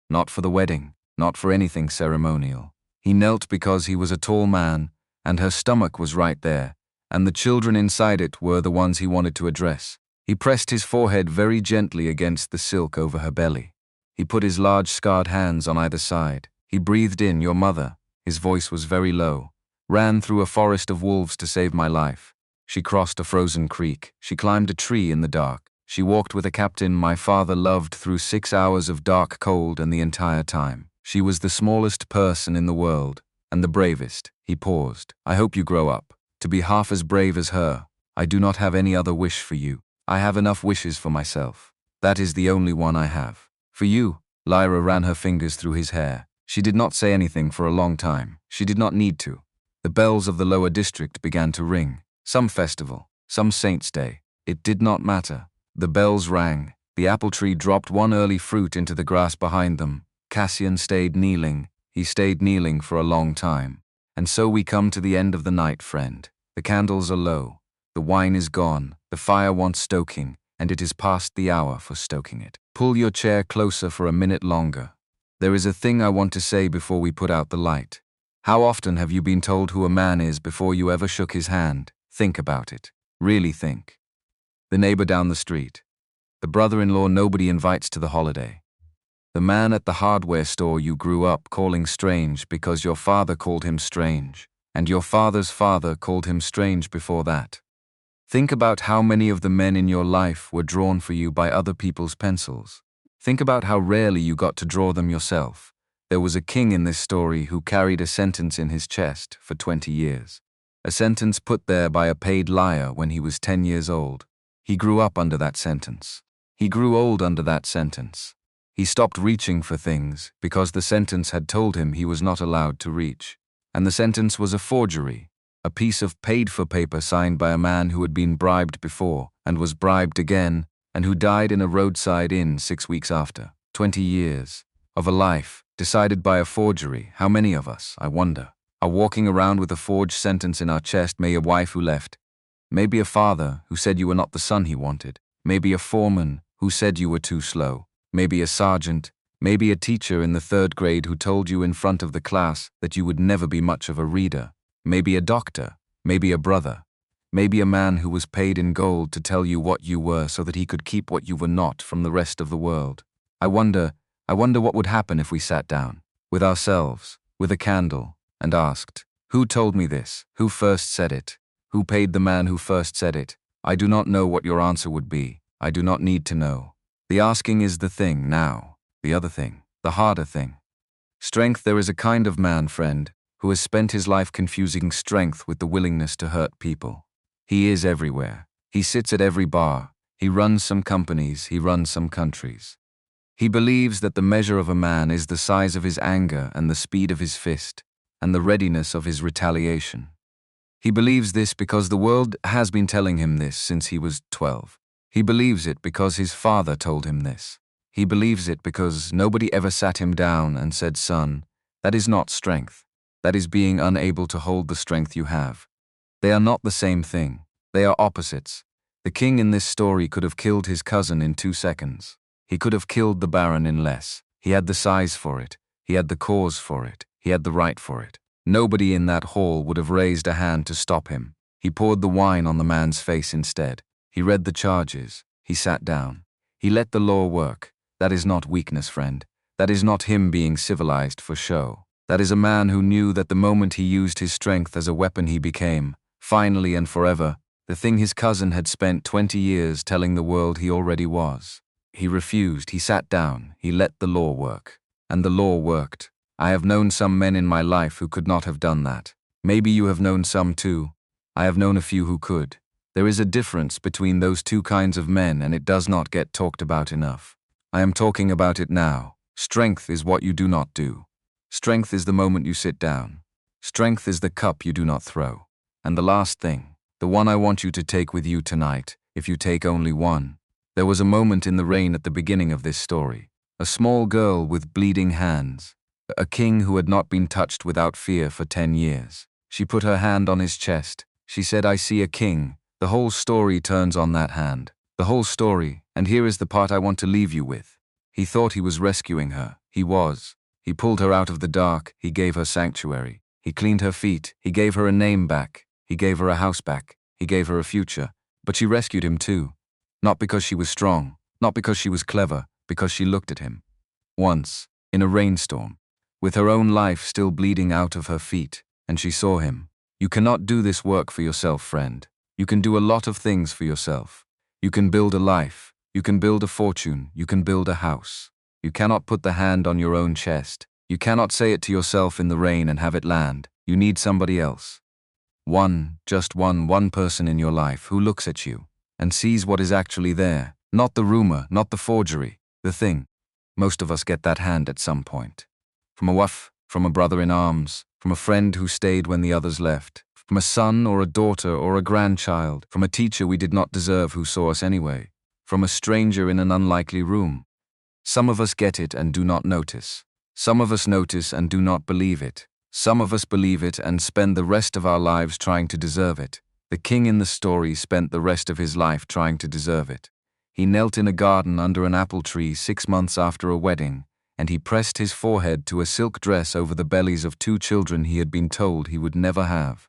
not for the wedding, not for anything ceremonial. He knelt because he was a tall man, and her stomach was right there, and the children inside it were the ones he wanted to address. He pressed his forehead very gently against the silk over her belly. He put his large scarred hands on either side. He breathed in, "Your mother," his voice was very low, "ran through a forest of wolves to save my life. She crossed a frozen creek. She climbed a tree in the dark. She walked with a captain my father loved through 6 hours of dark cold, and the entire time she was the smallest person in the world, and the bravest." He paused. "I hope you grow up to be half as brave as her. I do not have any other wish for you. I have enough wishes for myself. That is the only one I have. For you." Lyra ran her fingers through his hair. She did not say anything for a long time. She did not need to. The bells of the lower district began to ring. Some festival, some saint's day. It did not matter. The bells rang. The apple tree dropped one early fruit into the grass behind them. Cassian stayed kneeling. He stayed kneeling for a long time. "And so we come to the end of the night, friend. The candles are low. The wine is gone. The fire wants stoking, and it is past the hour for stoking it. Pull your chair closer for a minute longer. There is a thing I want to say before we put out the light. How often have you been told who a man is before you ever shook his hand? Think about it. Really think. The neighbor down the street. The brother-in-law nobody invites to the holiday. The man at the hardware store you grew up calling strange because your father called him strange, and your father's father called him strange before that. Think about how many of the men in your life were drawn for you by other people's pencils. Think about how rarely you got to draw them yourself. There was a king in this story who carried a sentence in his chest for 20 years. A sentence put there by a paid liar when he was 10 years old. He grew up under that sentence. He grew old under that sentence. He stopped reaching for things because the sentence had told him he was not allowed to reach. And the sentence was a forgery, a piece of paid-for paper signed by a man who had been bribed before and was bribed again and who died in a roadside inn 6 weeks after. 20 years of a life decided by a forgery. How many of us, I wonder, are walking around with a forged sentence in our chest? Maybe a wife who left. Maybe a father who said you were not the son he wanted. Maybe a foreman who said you were too slow. Maybe a sergeant. Maybe a teacher in the 3rd grade who told you in front of the class that you would never be much of a reader. Maybe a doctor. Maybe a brother. Maybe a man who was paid in gold to tell you what you were so that he could keep what you were not from the rest of the world. I wonder what would happen if we sat down, with ourselves, with a candle, and asked, who told me this? Who first said it? Who paid the man who first said it? I do not know what your answer would be. I do not need to know. The asking is the thing now. The other thing, the harder thing. Strength. There is a kind of man, friend, who has spent his life confusing strength with the willingness to hurt people. He is everywhere. He sits at every bar. He runs some companies. He runs some countries. He believes that the measure of a man is the size of his anger and the speed of his fist and the readiness of his retaliation. He believes this because the world has been telling him this since he was 12. He believes it because his father told him this. He believes it because nobody ever sat him down and said, "Son, that is not strength. That is being unable to hold the strength you have." They are not the same thing. They are opposites. The king in this story could have killed his cousin in 2 seconds. He could have killed the baron in less. He had the size for it. He had the cause for it. He had the right for it. Nobody in that hall would have raised a hand to stop him. He poured the wine on the man's face instead. He read the charges. He sat down. He let the law work. That is not weakness, friend. That is not him being civilized for show. That is a man who knew that the moment he used his strength as a weapon he became, finally and forever, the thing his cousin had spent 20 years telling the world he already was. He refused. He sat down. He let the law work. And the law worked. I have known some men in my life who could not have done that. Maybe you have known some too. I have known a few who could. There is a difference between those two kinds of men, and it does not get talked about enough. I am talking about it now. Strength is what you do not do. Strength is the moment you sit down. Strength is the cup you do not throw. And the last thing, the one I want you to take with you tonight, if you take only one. There was a moment in the rain at the beginning of this story. A small girl with bleeding hands. A king who had not been touched without fear for 10 years. She put her hand on his chest. She said, "I see a king." The whole story turns on that hand. The whole story, and here is the part I want to leave you with. He thought he was rescuing her. He was. He pulled her out of the dark. He gave her sanctuary. He cleaned her feet. He gave her a name back. He gave her a house back. He gave her a future. But she rescued him too. Not because she was strong. Not because she was clever. Because she looked at him. Once, in a rainstorm, with her own life still bleeding out of her feet, and she saw him. You cannot do this work for yourself, friend. You can do a lot of things for yourself. You can build a life. You can build a fortune. You can build a house. You cannot put the hand on your own chest. You cannot say it to yourself in the rain and have it land. You need somebody else. Just one person in your life who looks at you and sees what is actually there. Not the rumor, not the forgery, the thing. Most of us get that hand at some point. From a wife, from a brother in arms, from a friend who stayed when the others left, from a son or a daughter or a grandchild, from a teacher we did not deserve who saw us anyway, from a stranger in an unlikely room. Some of us get it and do not notice. Some of us notice and do not believe it. Some of us believe it and spend the rest of our lives trying to deserve it. The king in the story spent the rest of his life trying to deserve it. He knelt in a garden under an apple tree 6 months after a wedding, and he pressed his forehead to a silk dress over the bellies of 2 children he had been told he would never have.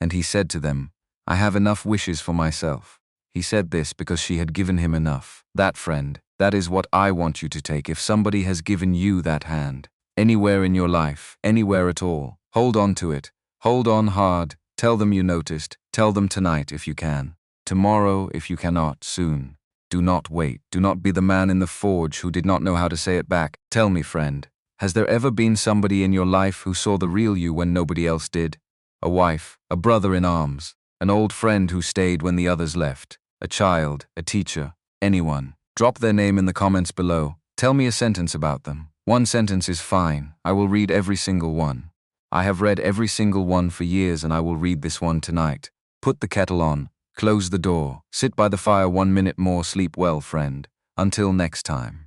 And he said to them, "I have enough wishes for myself." He said this because she had given him enough. That, friend, that is what I want you to take if somebody has given you that hand. Anywhere in your life, anywhere at all, hold on to it. Hold on hard. Tell them you noticed. Tell them tonight if you can. Tomorrow if you cannot, soon. Do not wait. Do not be the man in the forge who did not know how to say it back. Tell me, friend, has there ever been somebody in your life who saw the real you when nobody else did? A wife, a brother in arms, an old friend who stayed when the others left, a child, a teacher, anyone. Drop their name in the comments below. Tell me a sentence about them. 1 sentence is fine. I will read every single one. I have read every single one for years and I will read this one tonight. Put the kettle on. Close the door. Sit by the fire 1 minute more. Sleep well, friend. Until next time.